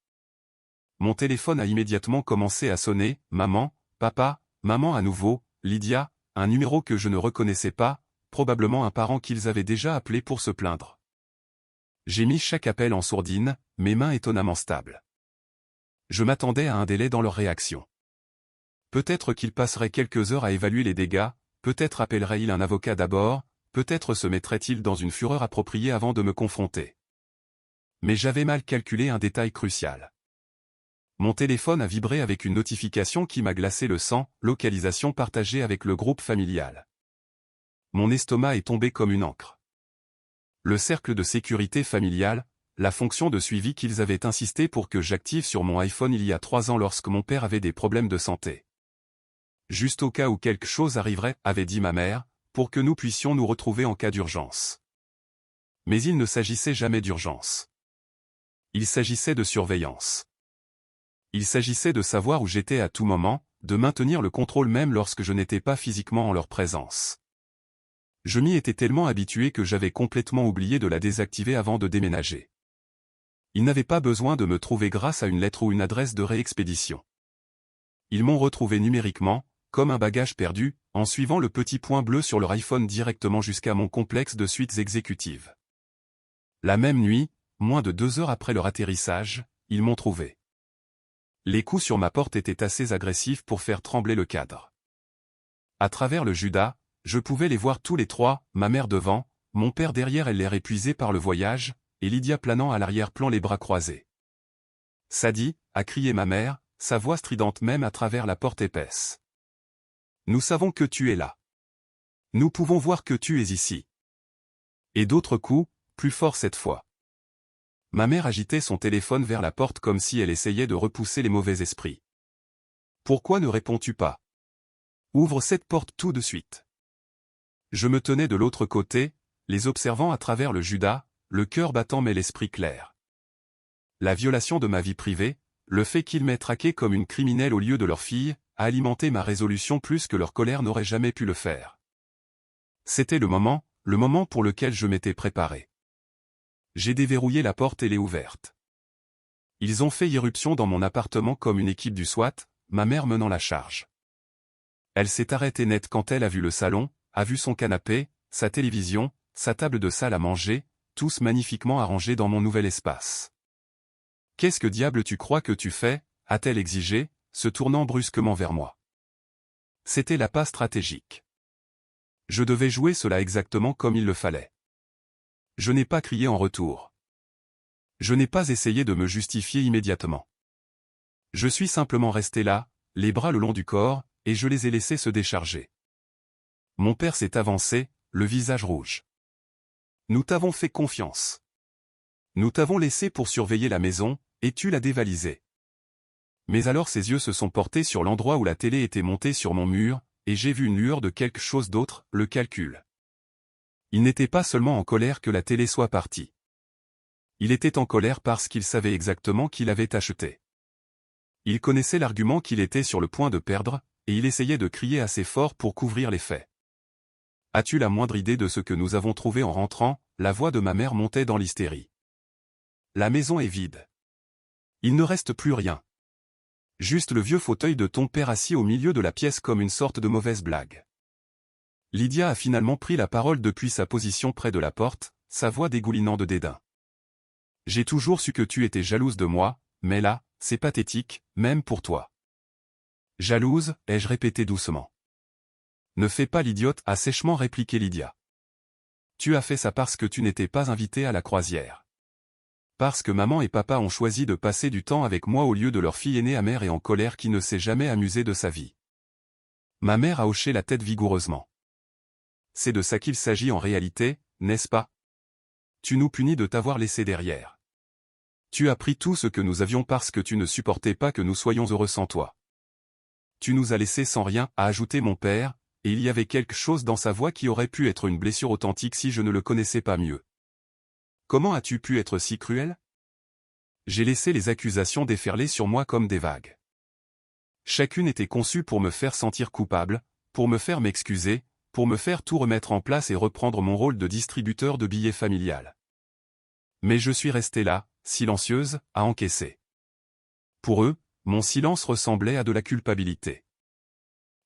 Mon téléphone a immédiatement commencé à sonner, « Maman, papa » maman à nouveau, Lydia, un numéro que je ne reconnaissais pas, probablement un parent qu'ils avaient déjà appelé pour se plaindre. J'ai mis chaque appel en sourdine, mes mains étonnamment stables. Je m'attendais à un délai dans leur réaction. Peut-être qu'ils passeraient quelques heures à évaluer les dégâts, peut-être appellerait-il un avocat d'abord, peut-être se mettrait-il dans une fureur appropriée avant de me confronter. Mais j'avais mal calculé un détail crucial. Mon téléphone a vibré avec une notification qui m'a glacé le sang, localisation partagée avec le groupe familial. Mon estomac est tombé comme une encre. Le cercle de sécurité familiale, la fonction de suivi qu'ils avaient insisté pour que j'active sur mon iPhone il y a 3 ans lorsque mon père avait des problèmes de santé. Juste au cas où quelque chose arriverait, avait dit ma mère, pour que nous puissions nous retrouver en cas d'urgence. Mais il ne s'agissait jamais d'urgence. Il s'agissait de surveillance. Il s'agissait de savoir où j'étais à tout moment, de maintenir le contrôle même lorsque je n'étais pas physiquement en leur présence. Je m'y étais tellement habitué que j'avais complètement oublié de la désactiver avant de déménager. Ils n'avaient pas besoin de me trouver grâce à une lettre ou une adresse de réexpédition. Ils m'ont retrouvé numériquement, comme un bagage perdu, en suivant le petit point bleu sur leur iPhone directement jusqu'à mon complexe de suites exécutives. La même nuit, moins de 2 heures après leur atterrissage, ils m'ont trouvé. Les coups sur ma porte étaient assez agressifs pour faire trembler le cadre. À travers le Judas, je pouvais les voir tous les trois, ma mère devant, mon père derrière elle l'air épuisé par le voyage, et Lydia planant à l'arrière-plan les bras croisés. « Sadie » a crié ma mère, sa voix stridente même à travers la porte épaisse. « Nous savons que tu es là. Nous pouvons voir que tu es ici. » Et d'autres coups, plus forts cette fois. Ma mère agitait son téléphone vers la porte comme si elle essayait de repousser les mauvais esprits. « Pourquoi ne réponds-tu pas? Ouvre cette porte tout de suite. » Je me tenais de l'autre côté, les observant à travers le Judas, le cœur battant mais l'esprit clair. La violation de ma vie privée, le fait qu'ils m'aient traqué comme une criminelle au lieu de leur fille, a alimenté ma résolution plus que leur colère n'aurait jamais pu le faire. C'était le moment pour lequel je m'étais préparé. J'ai déverrouillé la porte et l'ai ouverte. Ils ont fait irruption dans mon appartement comme une équipe du SWAT, ma mère menant la charge. Elle s'est arrêtée net quand elle a vu le salon, a vu son canapé, sa télévision, sa table de salle à manger, tous magnifiquement arrangés dans mon nouvel espace. « Qu'est-ce que diable tu crois que tu fais » a-t-elle exigé, se tournant brusquement vers moi. C'était la passe stratégique. Je devais jouer cela exactement comme il le fallait. Je n'ai pas crié en retour. Je n'ai pas essayé de me justifier immédiatement. Je suis simplement resté là, les bras le long du corps, et je les ai laissés se décharger. Mon père s'est avancé, le visage rouge. Nous t'avons fait confiance. Nous t'avons laissé pour surveiller la maison, et tu l'as dévalisée. Mais alors ses yeux se sont portés sur l'endroit où la télé était montée sur mon mur, et j'ai vu une lueur de quelque chose d'autre, le calcul. Il n'était pas seulement en colère que la télé soit partie. Il était en colère parce qu'il savait exactement qui l'avait achetée. Il connaissait l'argument qu'il était sur le point de perdre, et il essayait de crier assez fort pour couvrir les faits. « As-tu la moindre idée de ce que nous avons trouvé en rentrant ?» La voix de ma mère montait dans l'hystérie. « La maison est vide. Il ne reste plus rien. Juste le vieux fauteuil de ton père assis au milieu de la pièce comme une sorte de mauvaise blague. » Lydia a finalement pris la parole depuis sa position près de la porte, sa voix dégoulinant de dédain. « J'ai toujours su que tu étais jalouse de moi, mais là, c'est pathétique, même pour toi. »« Jalouse » ai-je répété doucement. « Ne fais pas l'idiote » a sèchement répliqué Lydia. « Tu as fait ça parce que tu n'étais pas invité à la croisière. Parce que maman et papa ont choisi de passer du temps avec moi au lieu de leur fille aînée amère et en colère qui ne s'est jamais amusée de sa vie. » Ma mère a hoché la tête vigoureusement. C'est de ça qu'il s'agit en réalité, n'est-ce pas? Tu nous punis de t'avoir laissé derrière. Tu as pris tout ce que nous avions parce que tu ne supportais pas que nous soyons heureux sans toi. Tu nous as laissés sans rien, a ajouté mon père, et il y avait quelque chose dans sa voix qui aurait pu être une blessure authentique si je ne le connaissais pas mieux. Comment as-tu pu être si cruel? J'ai laissé les accusations déferler sur moi comme des vagues. Chacune était conçue pour me faire sentir coupable, pour me faire m'excuser, pour me faire tout remettre en place et reprendre mon rôle de distributeur de billets familial. Mais je suis restée là, silencieuse, à encaisser. Pour eux, mon silence ressemblait à de la culpabilité.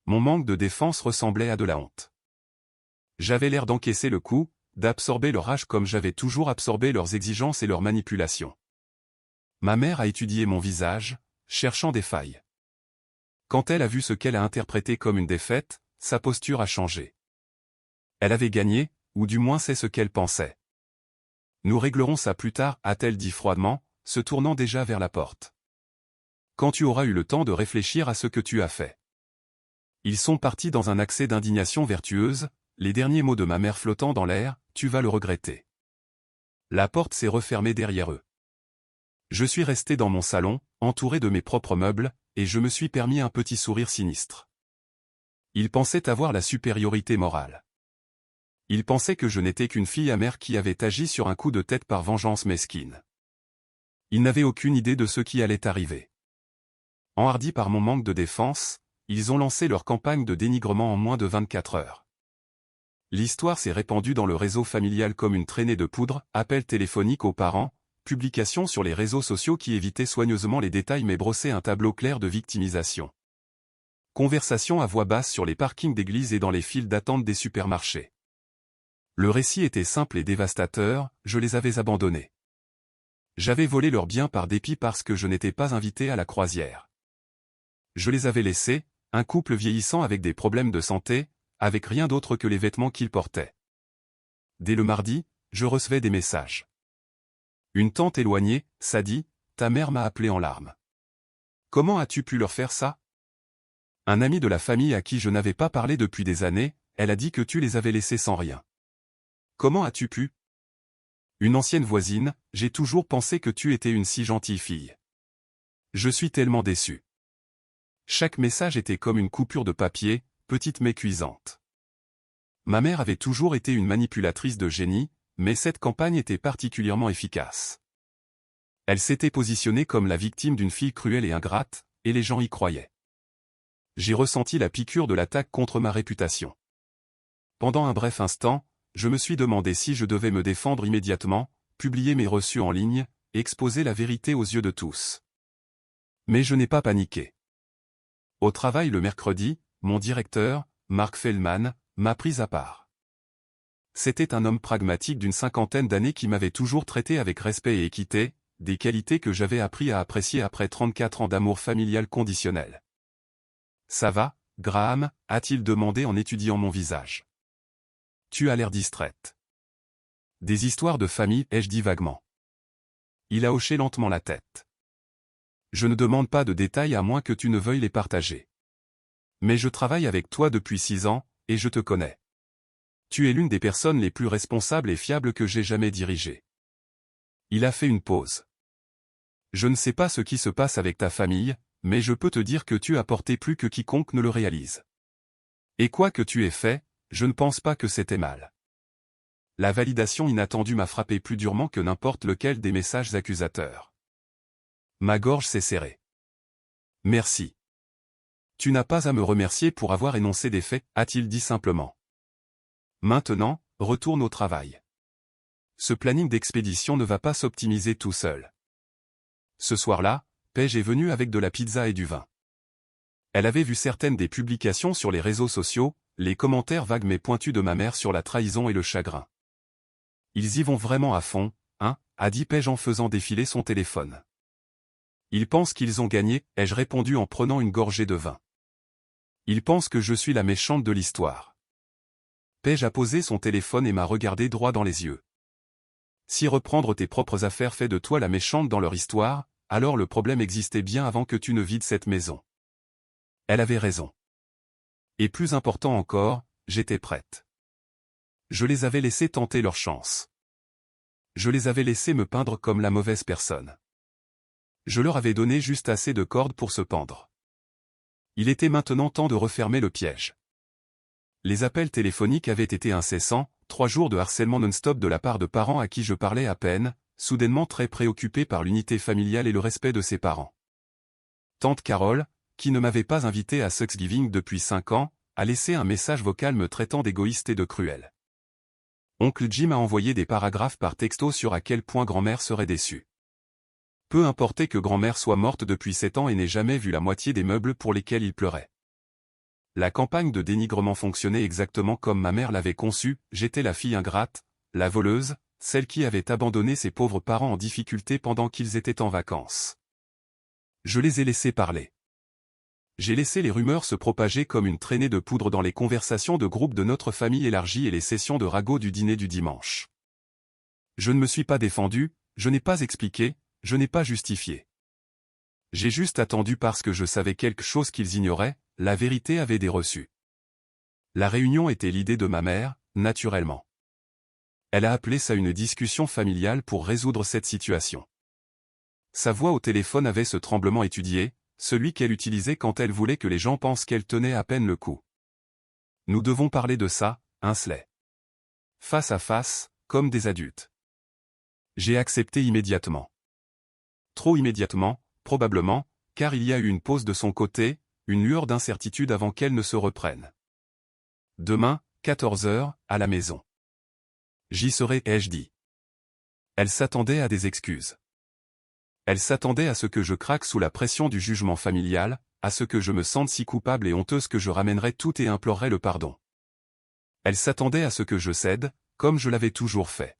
Mon manque de défense ressemblait à de la honte. J'avais l'air d'encaisser le coup, d'absorber leur rage comme j'avais toujours absorbé leurs exigences et leurs manipulations. Ma mère a étudié mon visage, cherchant des failles. Quand elle a vu ce qu'elle a interprété comme une défaite, sa posture a changé. Elle avait gagné, ou du moins c'est ce qu'elle pensait. Nous réglerons ça plus tard, a-t-elle dit froidement, se tournant déjà vers la porte. Quand tu auras eu le temps de réfléchir à ce que tu as fait. Ils sont partis dans un accès d'indignation vertueuse, les derniers mots de ma mère flottant dans l'air, tu vas le regretter. La porte s'est refermée derrière eux. Je suis resté dans mon salon, entouré de mes propres meubles, et je me suis permis un petit sourire sinistre. Ils pensaient avoir la supériorité morale. Ils pensaient que je n'étais qu'une fille amère qui avait agi sur un coup de tête par vengeance mesquine. Ils n'avaient aucune idée de ce qui allait arriver. Enhardis par mon manque de défense, ils ont lancé leur campagne de dénigrement en moins de 24 heures. L'histoire s'est répandue dans le réseau familial comme une traînée de poudre, appels téléphoniques aux parents, publications sur les réseaux sociaux qui évitaient soigneusement les détails mais brossaient un tableau clair de victimisation. Conversations à voix basse sur les parkings d'églises et dans les files d'attente des supermarchés. Le récit était simple et dévastateur, je les avais abandonnés. J'avais volé leurs biens par dépit parce que je n'étais pas invité à la croisière. Je les avais laissés, un couple vieillissant avec des problèmes de santé, avec rien d'autre que les vêtements qu'ils portaient. Dès le mardi, je recevais des messages. Une tante éloignée, Sadie, ta mère m'a appelé en larmes. Comment as-tu pu leur faire ça? Un ami de la famille à qui je n'avais pas parlé depuis des années, elle a dit que tu les avais laissés sans rien. Comment as-tu pu? Une ancienne voisine, j'ai toujours pensé que tu étais une si gentille fille. Je suis tellement déçu. Chaque message était comme une coupure de papier, petite mais cuisante. Ma mère avait toujours été une manipulatrice de génie, mais cette campagne était particulièrement efficace. Elle s'était positionnée comme la victime d'une fille cruelle et ingrate, et les gens y croyaient. J'ai ressenti la piqûre de l'attaque contre ma réputation. Pendant un bref instant, je me suis demandé si je devais me défendre immédiatement, publier mes reçus en ligne, exposer la vérité aux yeux de tous. Mais je n'ai pas paniqué. Au travail le mercredi, mon directeur, Mark Feldman, m'a pris à part. C'était un homme pragmatique d'une cinquantaine d'années qui m'avait toujours traité avec respect et équité, des qualités que j'avais appris à apprécier après 34 ans d'amour familial conditionnel. « Ça va, Graham » a-t-il demandé en étudiant mon visage. « Tu as l'air distraite. »« Des histoires de famille » ai-je dit vaguement. Il a hoché lentement la tête. « Je ne demande pas de détails à moins que tu ne veuilles les partager. Mais je travaille avec toi depuis 6 ans, et je te connais. Tu es l'une des personnes les plus responsables et fiables que j'ai jamais dirigées. » Il a fait une pause. « Je ne sais pas ce qui se passe avec ta famille, mais je peux te dire que tu as porté plus que quiconque ne le réalise. Et quoi que tu aies fait, je ne pense pas que c'était mal. » La validation inattendue m'a frappé plus durement que n'importe lequel des messages accusateurs. Ma gorge s'est serrée. « Merci. Tu n'as pas à me remercier pour avoir énoncé des faits, a-t-il dit simplement. Maintenant, retourne au travail. Ce planning d'expédition ne va pas s'optimiser tout seul. Ce soir-là, Paige est venue avec de la pizza et du vin. Elle avait vu certaines des publications sur les réseaux sociaux, les commentaires vagues mais pointus de ma mère sur la trahison et le chagrin. Ils y vont vraiment à fond, hein, a dit Paige en faisant défiler son téléphone. Ils pensent qu'ils ont gagné, ai-je répondu en prenant une gorgée de vin. Ils pensent que je suis la méchante de l'histoire. Paige a posé son téléphone et m'a regardé droit dans les yeux. Si reprendre tes propres affaires fait de toi la méchante dans leur histoire, alors le problème existait bien avant que tu ne vides cette maison. Elle avait raison. Et plus important encore, j'étais prête. Je les avais laissés tenter leur chance. Je les avais laissés me peindre comme la mauvaise personne. Je leur avais donné juste assez de cordes pour se pendre. Il était maintenant temps de refermer le piège. Les appels téléphoniques avaient été incessants, 3 jours de harcèlement non-stop de la part de parents à qui je parlais à peine, soudainement très préoccupés par l'unité familiale et le respect de ses parents. Tante Carole, qui ne m'avait pas invité à Thanksgiving depuis 5 ans, a laissé un message vocal me traitant d'égoïste et de cruel. Oncle Jim a envoyé des paragraphes par texto sur à quel point grand-mère serait déçue. Peu importait que grand-mère soit morte depuis 7 ans et n'ait jamais vu la moitié des meubles pour lesquels il pleurait. La campagne de dénigrement fonctionnait exactement comme ma mère l'avait conçue, j'étais la fille ingrate, la voleuse, celle qui avait abandonné ses pauvres parents en difficulté pendant qu'ils étaient en vacances. Je les ai laissés parler. J'ai laissé les rumeurs se propager comme une traînée de poudre dans les conversations de groupe de notre famille élargie et les sessions de ragot du dîner du dimanche. Je ne me suis pas défendu, je n'ai pas expliqué, je n'ai pas justifié. J'ai juste attendu parce que je savais quelque chose qu'ils ignoraient, la vérité avait des reçus. La réunion était l'idée de ma mère, naturellement. Elle a appelé ça une discussion familiale pour résoudre cette situation. Sa voix au téléphone avait ce tremblement étudié, celui qu'elle utilisait quand elle voulait que les gens pensent qu'elle tenait à peine le coup. Nous devons parler de ça, Ainsley. Face à face, comme des adultes. J'ai accepté immédiatement. Trop immédiatement, probablement, car il y a eu une pause de son côté, une lueur d'incertitude avant qu'elle ne se reprenne. Demain, 14 heures, à la maison. J'y serai, ai-je dit. Elle s'attendait à des excuses. Elle s'attendait à ce que je craque sous la pression du jugement familial, à ce que je me sente si coupable et honteuse que je ramènerais tout et implorerais le pardon. Elle s'attendait à ce que je cède, comme je l'avais toujours fait.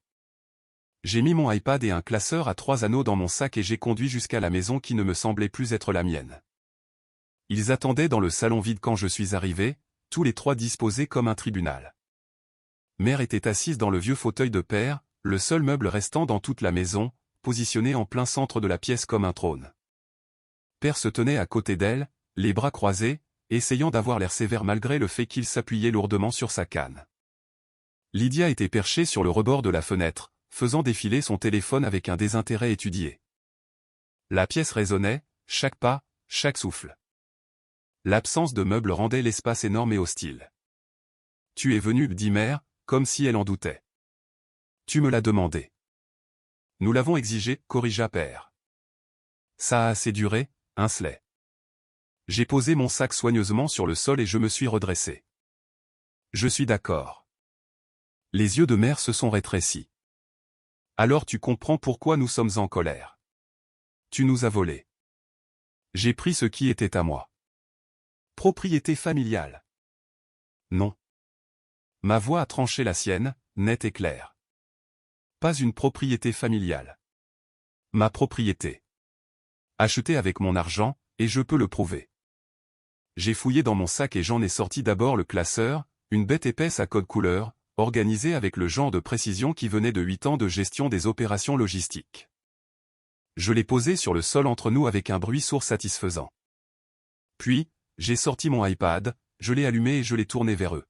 J'ai mis mon iPad et un classeur à 3 anneaux dans mon sac et j'ai conduit jusqu'à la maison qui ne me semblait plus être la mienne. Ils attendaient dans le salon vide quand je suis arrivé, tous les 3 disposés comme un tribunal. Mère était assise dans le vieux fauteuil de père, le seul meuble restant dans toute la maison, positionné en plein centre de la pièce comme un trône. Père se tenait à côté d'elle, les bras croisés, essayant d'avoir l'air sévère malgré le fait qu'il s'appuyait lourdement sur sa canne. Lydia était perchée sur le rebord de la fenêtre, faisant défiler son téléphone avec un désintérêt étudié. La pièce résonnait, chaque pas, chaque souffle. L'absence de meubles rendait l'espace énorme et hostile. « Tu es venu, dit mère, comme si elle en doutait. Tu me l'as demandé. Nous l'avons exigé, corrigea père. Ça a assez duré, Ainsley. J'ai posé mon sac soigneusement sur le sol et je me suis redressé. Je suis d'accord. Les yeux de mère se sont rétrécis. Alors tu comprends pourquoi nous sommes en colère. Tu nous as volés. J'ai pris ce qui était à moi. Propriété familiale. Non. Ma voix a tranché la sienne, nette et claire. Pas une propriété familiale. Ma propriété. Achetée avec mon argent, et je peux le prouver. J'ai fouillé dans mon sac et j'en ai sorti d'abord le classeur, une bête épaisse à code couleur, organisée avec le genre de précision qui venait de 8 ans de gestion des opérations logistiques. Je l'ai posé sur le sol entre nous avec un bruit sourd satisfaisant. Puis, j'ai sorti mon iPad, je l'ai allumé et je l'ai tourné vers eux.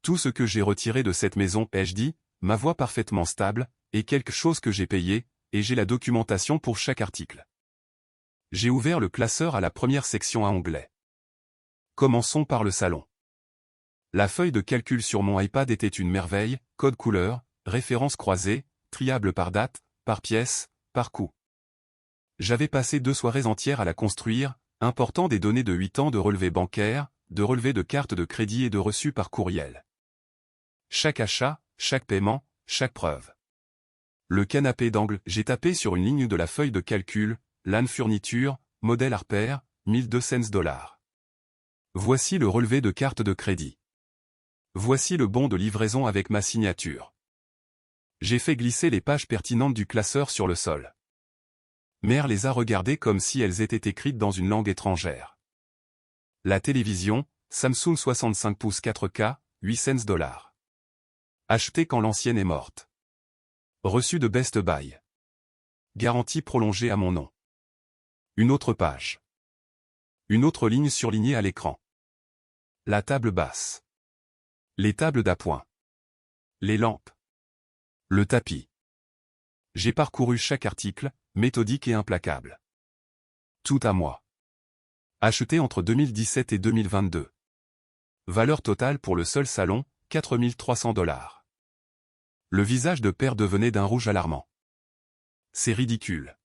Tout ce que j'ai retiré de cette maison, ai-je dit, ma voix parfaitement stable, est quelque chose que j'ai payé, et j'ai la documentation pour chaque article. J'ai ouvert le classeur à la première section à onglet. Commençons par le salon. La feuille de calcul sur mon iPad était une merveille, code couleur, références croisées, triable par date, par pièce, par coût. J'avais passé 2 soirées entières à la construire, important des données de 8 ans de relevés bancaires, de relevés de cartes de crédit et de reçus par courriel. Chaque achat, chaque paiement, chaque preuve. Le canapé d'angle, j'ai tapé sur une ligne de la feuille de calcul, LAN fourniture, modèle Harper, 1200 $. Voici le relevé de carte de crédit. Voici le bon de livraison avec ma signature. J'ai fait glisser les pages pertinentes du classeur sur le sol. Mère les a regardées comme si elles étaient écrites dans une langue étrangère. La télévision, Samsung 65 pouces 4K, 800 $. Achetée quand l'ancienne est morte. Reçu de Best Buy. Garantie prolongée à mon nom. Une autre page. Une autre ligne surlignée à l'écran. La table basse. Les tables d'appoint. Les lampes. Le tapis. J'ai parcouru chaque article, méthodique et implacable. Tout à moi. Acheté entre 2017 et 2022. Valeur totale pour le seul salon, 4 300 $. Le visage de père devenait d'un rouge alarmant. C'est ridicule.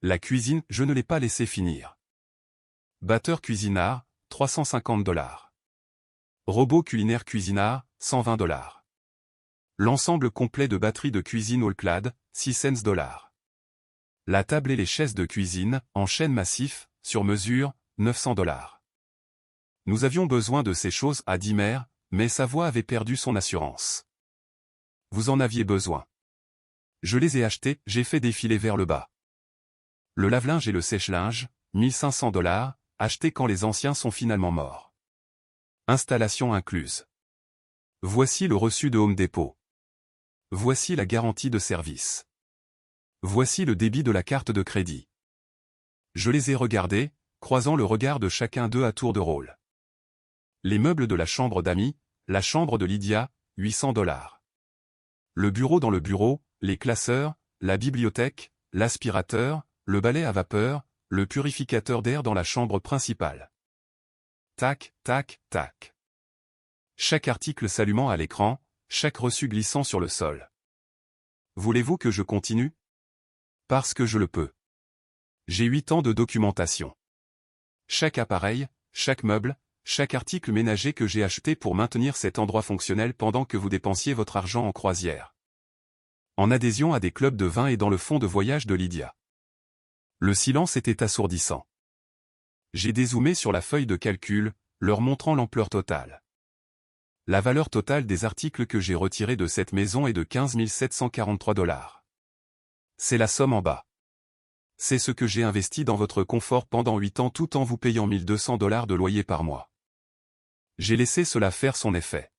La cuisine, je ne l'ai pas laissé finir. Batteur cuisinard, 350 $. Robot culinaire cuisinard, 120 $. L'ensemble complet de batterie de cuisine Allclad, 600 $. La table et les chaises de cuisine, en chêne massif, sur mesure, 900 $. Nous avions besoin de ces choses à Dimer, mais sa voix avait perdu son assurance. Vous en aviez besoin. Je les ai achetés, j'ai fait défiler vers le bas. Le lave-linge et le sèche-linge, $1500, achetés quand les anciens sont finalement morts. Installation incluse. Voici le reçu de Home Depot. Voici la garantie de service. Voici le débit de la carte de crédit. Je les ai regardés, croisant le regard de chacun d'eux à tour de rôle. Les meubles de la chambre d'amis, la chambre de Lydia, $800. Le bureau dans le bureau, les classeurs, la bibliothèque, l'aspirateur, le balai à vapeur, le purificateur d'air dans la chambre principale. Tac, tac, tac. Chaque article s'allumant à l'écran, chaque reçu glissant sur le sol. Voulez-vous que je continue? Parce que je le peux. J'ai 8 ans de documentation. Chaque appareil, chaque meuble, chaque article ménager que j'ai acheté pour maintenir cet endroit fonctionnel pendant que vous dépensiez votre argent en croisière. En adhésion à des clubs de vin et dans le fonds de voyage de Lydia. Le silence était assourdissant. J'ai dézoomé sur la feuille de calcul, leur montrant l'ampleur totale. La valeur totale des articles que j'ai retirés de cette maison est de $15 743. C'est la somme en bas. C'est ce que j'ai investi dans votre confort pendant 8 ans tout en vous payant $1200 de loyer par mois. J'ai laissé cela faire son effet.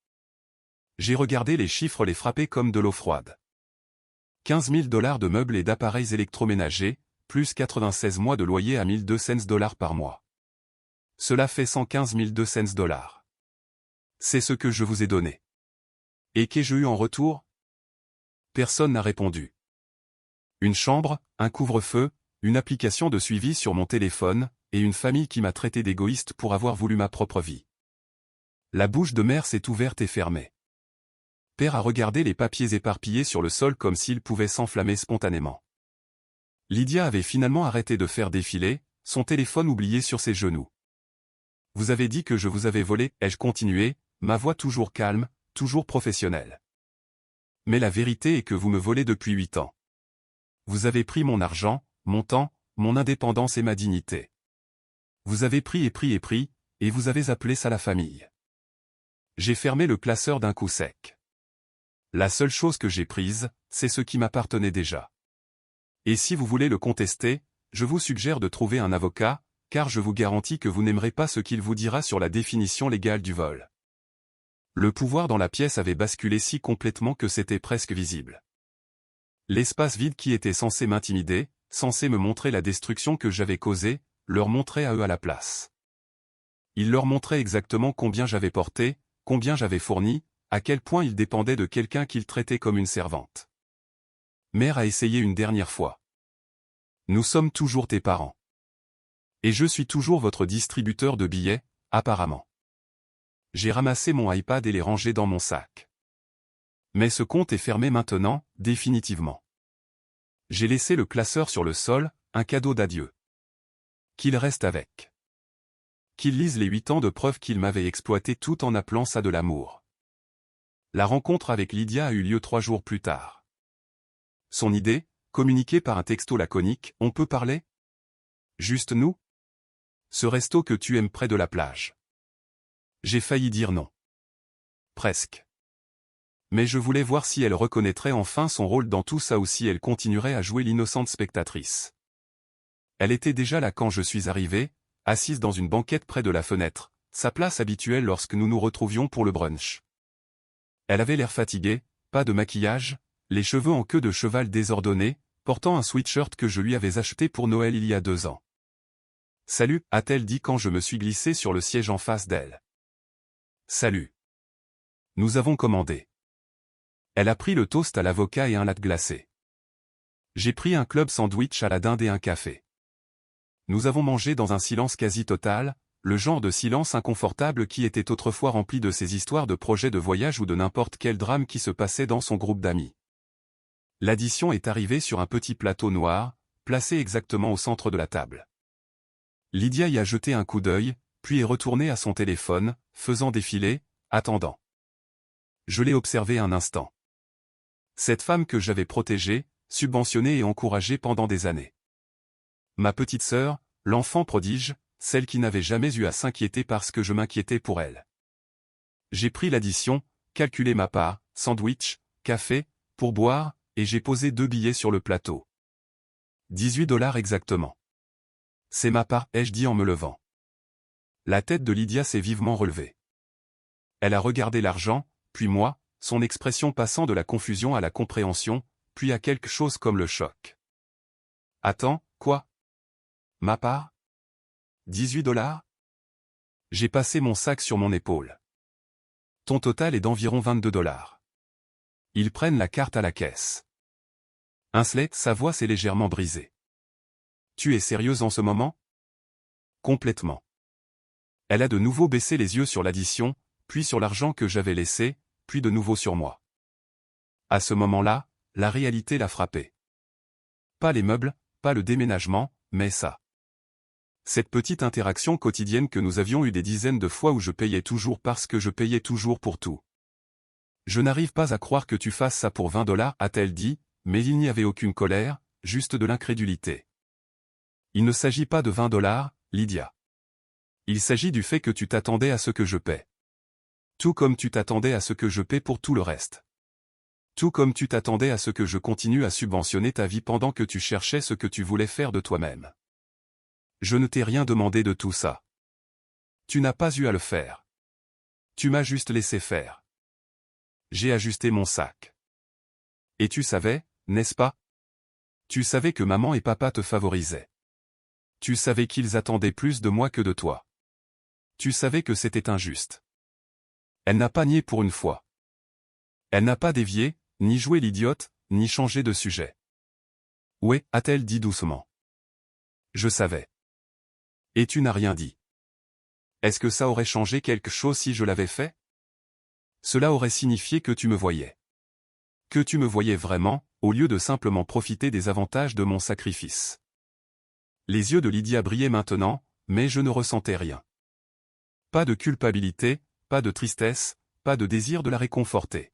J'ai regardé les chiffres les frapper comme de l'eau froide. $15 000 de meubles et d'appareils électroménagers, plus 96 mois de loyer à $1200 par mois. Cela fait $115 200. C'est ce que je vous ai donné. Et qu'ai-je eu en retour? Personne n'a répondu. Une chambre, un couvre-feu, une application de suivi sur mon téléphone, et une famille qui m'a traité d'égoïste pour avoir voulu ma propre vie. La bouche de mère s'est ouverte et fermée. Père a regardé les papiers éparpillés sur le sol comme s'ils pouvaient s'enflammer spontanément. Lydia avait finalement arrêté de faire défiler, son téléphone oublié sur ses genoux. Vous avez dit que je vous avais volé, ai-je continué, ma voix toujours calme, toujours professionnelle. Mais la vérité est que vous me volez depuis 8 ans. Vous avez pris mon argent, mon temps, mon indépendance et ma dignité. Vous avez pris et pris et pris, et vous avez appelé ça la famille. J'ai fermé le classeur d'un coup sec. La seule chose que j'ai prise, c'est ce qui m'appartenait déjà. Et si vous voulez le contester, je vous suggère de trouver un avocat, car je vous garantis que vous n'aimerez pas ce qu'il vous dira sur la définition légale du vol. Le pouvoir dans la pièce avait basculé si complètement que c'était presque visible. L'espace vide qui était censé m'intimider, censé me montrer la destruction que j'avais causée, leur montrait à eux à la place. Il leur montrait exactement combien j'avais porté, combien j'avais fourni, à quel point ils dépendaient de quelqu'un qu'ils traitaient comme une servante. Mère a essayé une dernière fois. Nous sommes toujours tes parents. Et je suis toujours votre distributeur de billets, apparemment. J'ai ramassé mon iPad et l'ai rangé dans mon sac. Mais ce compte est fermé maintenant, définitivement. J'ai laissé le classeur sur le sol, un cadeau d'adieu. Qu'il reste avec. Qu'il lise les 8 ans de preuves qu'il m'avait exploité tout en appelant ça de l'amour. La rencontre avec Lydia a eu lieu 3 jours plus tard. Son idée, communiquée par un texto laconique, on peut parler? Juste nous? Ce resto que tu aimes près de la plage. J'ai failli dire non. Presque. Mais je voulais voir si elle reconnaîtrait enfin son rôle dans tout ça ou si elle continuerait à jouer l'innocente spectatrice. Elle était déjà là quand je suis arrivé, assise dans une banquette près de la fenêtre, sa place habituelle lorsque nous nous retrouvions pour le brunch. Elle avait l'air fatiguée, pas de maquillage, les cheveux en queue de cheval désordonnés, portant un sweatshirt que je lui avais acheté pour Noël il y a 2 ans. « Salut » a-t-elle dit quand je me suis glissé sur le siège en face d'elle. « Salut. Nous avons commandé. » Elle a pris le toast à l'avocat et un latte glacé. J'ai pris un club sandwich à la dinde et un café. Nous avons mangé dans un silence quasi total, le genre de silence inconfortable qui était autrefois rempli de ces histoires de projets de voyage ou de n'importe quel drame qui se passait dans son groupe d'amis. L'addition est arrivée sur un petit plateau noir, placé exactement au centre de la table. Lydia y a jeté un coup d'œil, puis est retournée à son téléphone, faisant défiler, attendant. Je l'ai observée un instant. Cette femme que j'avais protégée, subventionnée et encouragée pendant des années. Ma petite sœur, l'enfant prodige, celle qui n'avait jamais eu à s'inquiéter parce que je m'inquiétais pour elle. J'ai pris l'addition, calculé ma part, sandwich, café, pour boire, et j'ai posé 2 billets sur le plateau. 18 $ exactement. C'est ma part, ai-je dit en me levant. La tête de Lydia s'est vivement relevée. Elle a regardé l'argent, puis moi, son expression passant de la confusion à la compréhension, puis à quelque chose comme le choc. Attends, quoi? Ma part? 18 $? J'ai passé mon sac sur mon épaule. Ton total est d'environ 22 $. Ils prennent la carte à la caisse. Ainsley, sa voix s'est légèrement brisée. Tu es sérieuse en ce moment? Complètement. Elle a de nouveau baissé les yeux sur l'addition, puis sur l'argent que j'avais laissé, puis de nouveau sur moi. À ce moment-là, la réalité l'a frappée. Pas les meubles, pas le déménagement, mais ça. Cette petite interaction quotidienne que nous avions eue des dizaines de fois où je payais toujours parce que je payais toujours pour tout. Je n'arrive pas à croire que tu fasses ça pour 20 $, a-t-elle dit, mais il n'y avait aucune colère, juste de l'incrédulité. Il ne s'agit pas de 20 $, Lydia. Il s'agit du fait que tu t'attendais à ce que je paie. Tout comme tu t'attendais à ce que je paie pour tout le reste. Tout comme tu t'attendais à ce que je continue à subventionner ta vie pendant que tu cherchais ce que tu voulais faire de toi-même. Je ne t'ai rien demandé de tout ça. Tu n'as pas eu à le faire. Tu m'as juste laissé faire. J'ai ajusté mon sac. Et tu savais, n'est-ce pas? Tu savais que maman et papa te favorisaient. Tu savais qu'ils attendaient plus de moi que de toi. Tu savais que c'était injuste. Elle n'a pas nié pour une fois. Elle n'a pas dévié, ni joué l'idiote, ni changé de sujet. Ouais, a-t-elle dit doucement. Je savais. Et tu n'as rien dit. Est-ce que ça aurait changé quelque chose si je l'avais fait? Cela aurait signifié que tu me voyais. Que tu me voyais vraiment, au lieu de simplement profiter des avantages de mon sacrifice. Les yeux de Lydia brillaient maintenant, mais je ne ressentais rien. Pas de culpabilité, pas de tristesse, pas de désir de la réconforter.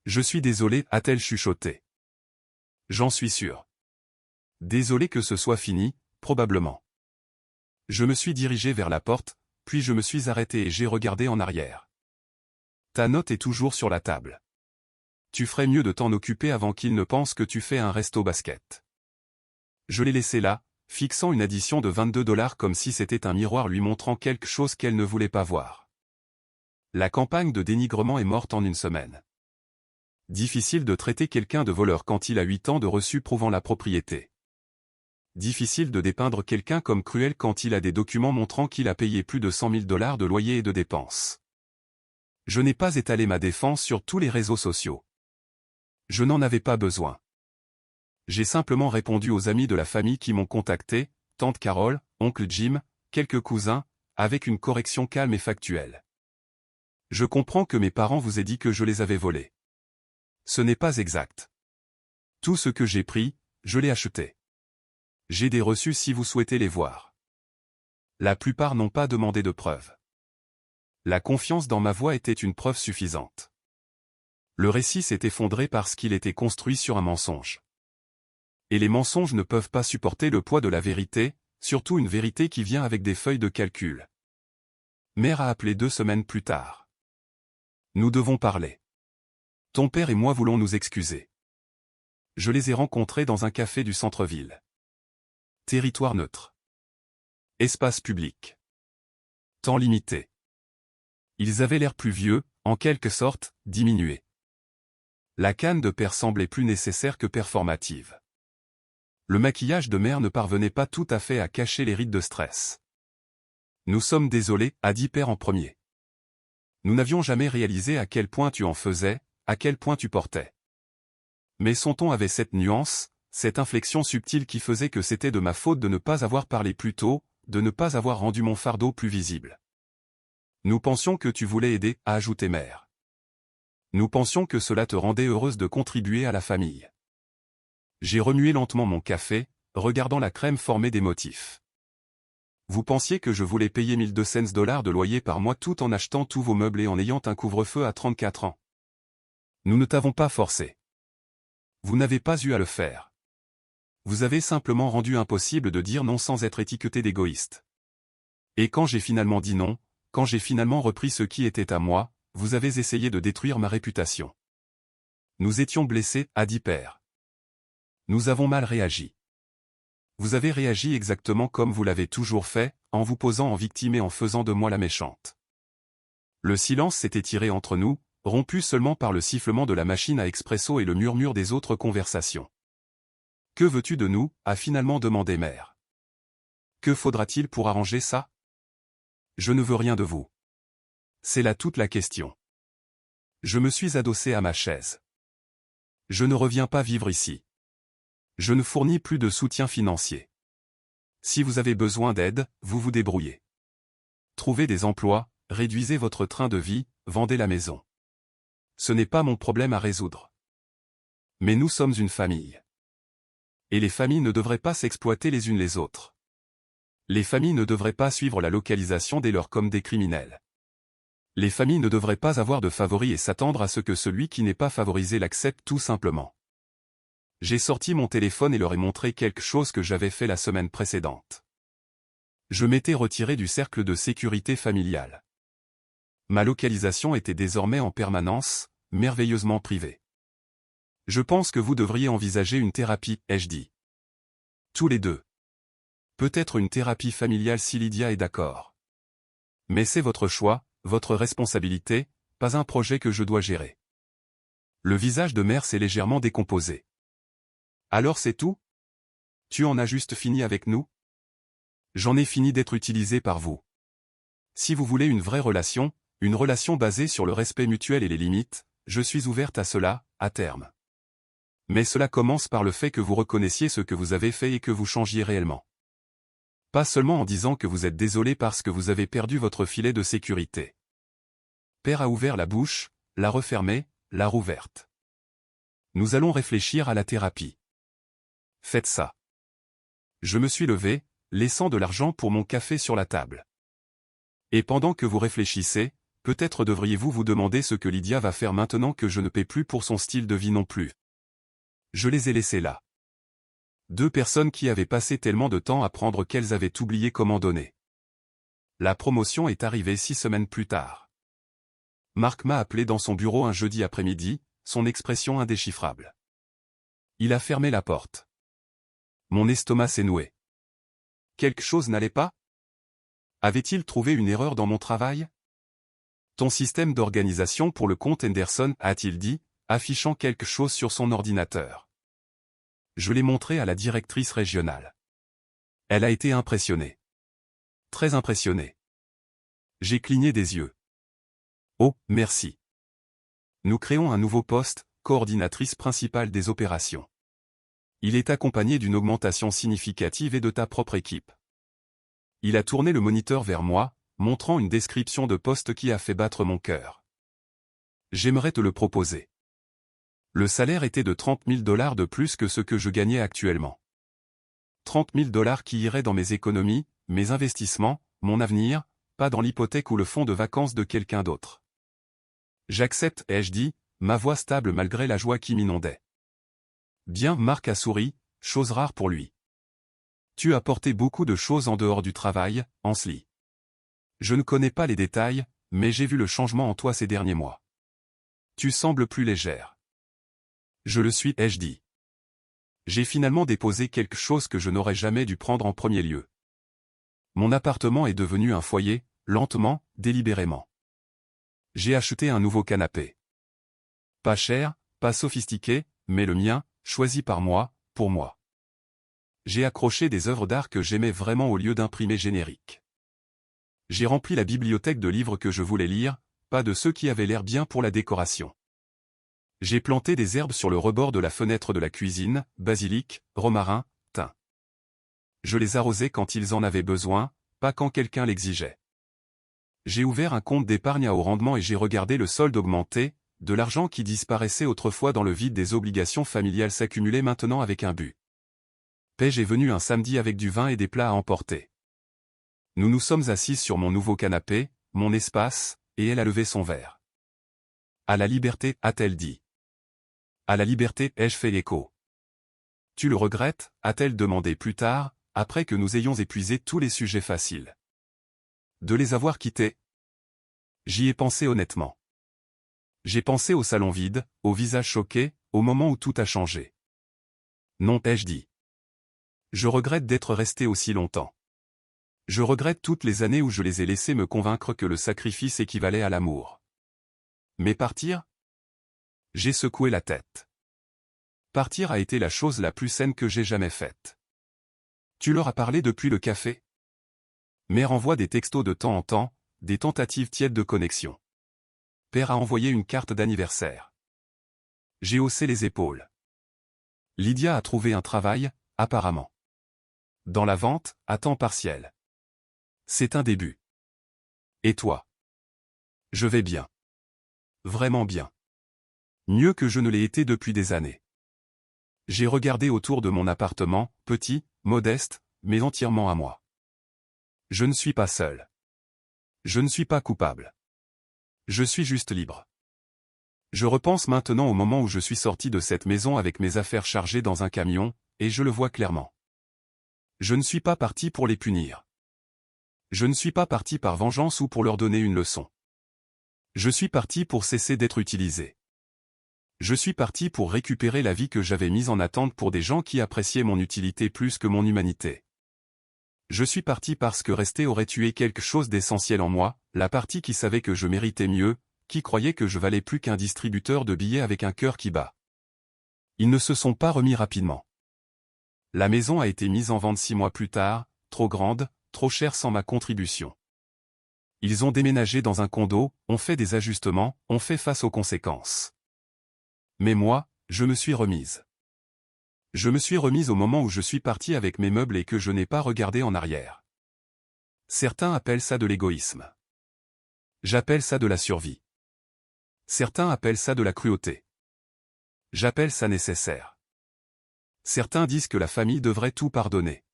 Je suis désolé, a-t-elle chuchoté. J'en suis sûr. Désolé que ce soit fini, probablement. Je me suis dirigé vers la porte, puis je me suis arrêté et j'ai regardé en arrière. Ta note est toujours sur la table. Tu ferais mieux de t'en occuper avant qu'il ne pense que tu fais un resto basket. Je l'ai laissé là, fixant une addition de 22 $ comme si c'était un miroir lui montrant quelque chose qu'elle ne voulait pas voir. La campagne de dénigrement est morte en une semaine. Difficile de traiter quelqu'un de voleur quand il a 8 ans de reçu prouvant la propriété. Difficile de dépeindre quelqu'un comme cruel quand il a des documents montrant qu'il a payé plus de 100 000 $ de loyer et de dépenses. Je n'ai pas étalé ma défense sur tous les réseaux sociaux. Je n'en avais pas besoin. J'ai simplement répondu aux amis de la famille qui m'ont contacté, tante Carole, oncle Jim, quelques cousins, avec une correction calme et factuelle. Je comprends que mes parents vous aient dit que je les avais volés. Ce n'est pas exact. Tout ce que j'ai pris, je l'ai acheté. J'ai des reçus si vous souhaitez les voir. La plupart n'ont pas demandé de preuves. La confiance dans ma voix était une preuve suffisante. Le récit s'est effondré parce qu'il était construit sur un mensonge. Et les mensonges ne peuvent pas supporter le poids de la vérité, surtout une vérité qui vient avec des feuilles de calcul. Mère a appelé 2 semaines plus tard. Nous devons parler. Ton père et moi voulons nous excuser. Je les ai rencontrés dans un café du centre-ville. Territoire neutre. Espace public. Temps limité. Ils avaient l'air plus vieux, en quelque sorte, diminués. La canne de père semblait plus nécessaire que performative. Le maquillage de mère ne parvenait pas tout à fait à cacher les rides de stress. Nous sommes désolés, a dit père en premier. Nous n'avions jamais réalisé à quel point tu en faisais, à quel point tu portais. Mais son ton avait cette nuance, cette inflexion subtile qui faisait que c'était de ma faute de ne pas avoir parlé plus tôt, de ne pas avoir rendu mon fardeau plus visible. Nous pensions que tu voulais aider, a ajouté mère. Nous pensions que cela te rendait heureuse de contribuer à la famille. J'ai remué lentement mon café, regardant la crème former des motifs. Vous pensiez que je voulais payer 1200 $ de loyer par mois tout en achetant tous vos meubles et en ayant un couvre-feu à 34 ans. Nous ne t'avons pas forcé. Vous n'avez pas eu à le faire. Vous avez simplement rendu impossible de dire non sans être étiqueté d'égoïste. Et quand j'ai finalement dit non, quand j'ai finalement repris ce qui était à moi, vous avez essayé de détruire ma réputation. Nous étions blessés, a dit Père. Nous avons mal réagi. Vous avez réagi exactement comme vous l'avez toujours fait, en vous posant en victime et en faisant de moi la méchante. Le silence s'est étiré entre nous, rompu seulement par le sifflement de la machine à expresso et le murmure des autres conversations. Que veux-tu de nous, a finalement demandé Mère. Que faudra-t-il pour arranger ça? Je ne veux rien de vous. C'est là toute la question. Je me suis adossé à ma chaise. Je ne reviens pas vivre ici. Je ne fournis plus de soutien financier. Si vous avez besoin d'aide, vous vous débrouillez. Trouvez des emplois, réduisez votre train de vie, vendez la maison. Ce n'est pas mon problème à résoudre. Mais nous sommes une famille. Et les familles ne devraient pas s'exploiter les unes les autres. Les familles ne devraient pas suivre la localisation des leurs comme des criminels. Les familles ne devraient pas avoir de favoris et s'attendre à ce que celui qui n'est pas favorisé l'accepte tout simplement. J'ai sorti mon téléphone et leur ai montré quelque chose que j'avais fait la semaine précédente. Je m'étais retiré du cercle de sécurité familiale. Ma localisation était désormais en permanence, merveilleusement privée. Je pense que vous devriez envisager une thérapie, ai-je dit. Tous les deux. Peut-être une thérapie familiale si Lydia est d'accord. Mais c'est votre choix, votre responsabilité, pas un projet que je dois gérer. Le visage de Mère s'est légèrement décomposé. Alors c'est tout? Tu en as juste fini avec nous? J'en ai fini d'être utilisé par vous. Si vous voulez une vraie relation, une relation basée sur le respect mutuel et les limites, je suis ouverte à cela, à terme. Mais cela commence par le fait que vous reconnaissiez ce que vous avez fait et que vous changiez réellement. Pas seulement en disant que vous êtes désolé parce que vous avez perdu votre filet de sécurité. Père a ouvert la bouche, l'a refermée, l'a rouverte. Nous allons réfléchir à la thérapie. Faites ça. Je me suis levé, laissant de l'argent pour mon café sur la table. Et pendant que vous réfléchissez, peut-être devriez-vous vous demander ce que Lydia va faire maintenant que je ne paie plus pour son style de vie non plus. Je les ai laissés là. Deux personnes qui avaient passé tellement de temps à apprendre qu'elles avaient oublié comment donner. La promotion est arrivée 6 semaines plus tard. Marc m'a appelé dans son bureau un jeudi après-midi, son expression indéchiffrable. Il a fermé la porte. Mon estomac s'est noué. Quelque chose n'allait pas? Avait-il trouvé une erreur dans mon travail? Ton système d'organisation pour le compte Henderson, a-t-il dit, affichant quelque chose sur son ordinateur. Je l'ai montré à la directrice régionale. Elle a été impressionnée. Très impressionnée. J'ai cligné des yeux. Oh, merci. Nous créons un nouveau poste, coordinatrice principale des opérations. Il est accompagné d'une augmentation significative et de ta propre équipe. Il a tourné le moniteur vers moi, montrant une description de poste qui a fait battre mon cœur. J'aimerais te le proposer. Le salaire était de 30 000 $ de plus que ce que je gagnais actuellement. 30 000 $ qui iraient dans mes économies, mes investissements, mon avenir, pas dans l'hypothèque ou le fonds de vacances de quelqu'un d'autre. J'accepte, ai-je dit, ma voix stable malgré la joie qui m'inondait. Bien, Marc a souri, chose rare pour lui. Tu as apporté beaucoup de choses en dehors du travail, Ansli. Je ne connais pas les détails, mais j'ai vu le changement en toi ces derniers mois. Tu sembles plus légère. Je le suis, ai-je dit. J'ai finalement déposé quelque chose que je n'aurais jamais dû prendre en premier lieu. Mon appartement est devenu un foyer, lentement, délibérément. J'ai acheté un nouveau canapé. Pas cher, pas sophistiqué, mais le mien, choisi par moi, pour moi. J'ai accroché des œuvres d'art que j'aimais vraiment au lieu d'imprimer générique. J'ai rempli la bibliothèque de livres que je voulais lire, pas de ceux qui avaient l'air bien pour la décoration. J'ai planté des herbes sur le rebord de la fenêtre de la cuisine, basilic, romarin, thym. Je les arrosais quand ils en avaient besoin, pas quand quelqu'un l'exigeait. J'ai ouvert un compte d'épargne à haut rendement et j'ai regardé le solde augmenter, de l'argent qui disparaissait autrefois dans le vide des obligations familiales s'accumulait maintenant avec un but. Paige est venue un samedi avec du vin et des plats à emporter. Nous nous sommes assises sur mon nouveau canapé, mon espace, et elle a levé son verre. À la liberté, a-t-elle dit. À la liberté, ai-je fait écho. Tu le regrettes, a-t-elle demandé plus tard, après que nous ayons épuisé tous les sujets faciles. De les avoir quittés? J'y ai pensé honnêtement. J'ai pensé au salon vide, au visage choqué, au moment où tout a changé. Non, ai-je dit. Je regrette d'être resté aussi longtemps. Je regrette toutes les années où je les ai laissés me convaincre que le sacrifice équivalait à l'amour. Mais partir? J'ai secoué la tête. Partir a été la chose la plus saine que j'ai jamais faite. Tu leur as parlé depuis le café? Mère envoie des textos de temps en temps, des tentatives tièdes de connexion. Père a envoyé une carte d'anniversaire. J'ai haussé les épaules. Lydia a trouvé un travail, apparemment. Dans la vente, à temps partiel. C'est un début. Et toi? Je vais bien. Vraiment bien. Mieux que je ne l'ai été depuis des années. J'ai regardé autour de mon appartement, petit, modeste, mais entièrement à moi. Je ne suis pas seul. Je ne suis pas coupable. Je suis juste libre. Je repense maintenant au moment où je suis sorti de cette maison avec mes affaires chargées dans un camion, et je le vois clairement. Je ne suis pas parti pour les punir. Je ne suis pas parti par vengeance ou pour leur donner une leçon. Je suis parti pour cesser d'être utilisé. Je suis parti pour récupérer la vie que j'avais mise en attente pour des gens qui appréciaient mon utilité plus que mon humanité. Je suis parti parce que rester aurait tué quelque chose d'essentiel en moi, la partie qui savait que je méritais mieux, qui croyait que je valais plus qu'un distributeur de billets avec un cœur qui bat. Ils ne se sont pas remis rapidement. La maison a été mise en vente 6 mois plus tard, trop grande, trop chère sans ma contribution. Ils ont déménagé dans un condo, ont fait des ajustements, ont fait face aux conséquences. Mais moi, je me suis remise. Je me suis remise au moment où je suis parti avec mes meubles et que je n'ai pas regardé en arrière. Certains appellent ça de l'égoïsme. J'appelle ça de la survie. Certains appellent ça de la cruauté. J'appelle ça nécessaire. Certains disent que la famille devrait tout pardonner.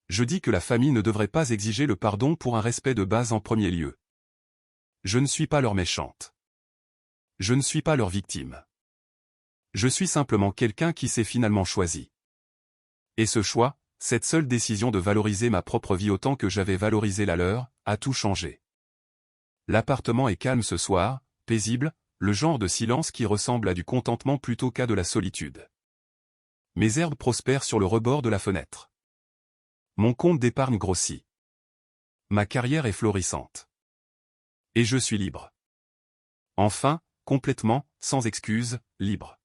Je dis que la famille ne devrait pas exiger le pardon pour un respect de base en premier lieu. Je ne suis pas leur méchante. Je ne suis pas leur victime. Je suis simplement quelqu'un qui s'est finalement choisi. Et ce choix, cette seule décision de valoriser ma propre vie autant que j'avais valorisé la leur, a tout changé. L'appartement est calme ce soir, paisible, le genre de silence qui ressemble à du contentement plutôt qu'à de la solitude. Mes herbes prospèrent sur le rebord de la fenêtre. Mon compte d'épargne grossit. Ma carrière est florissante. Et je suis libre. Enfin, complètement, sans excuse, libre.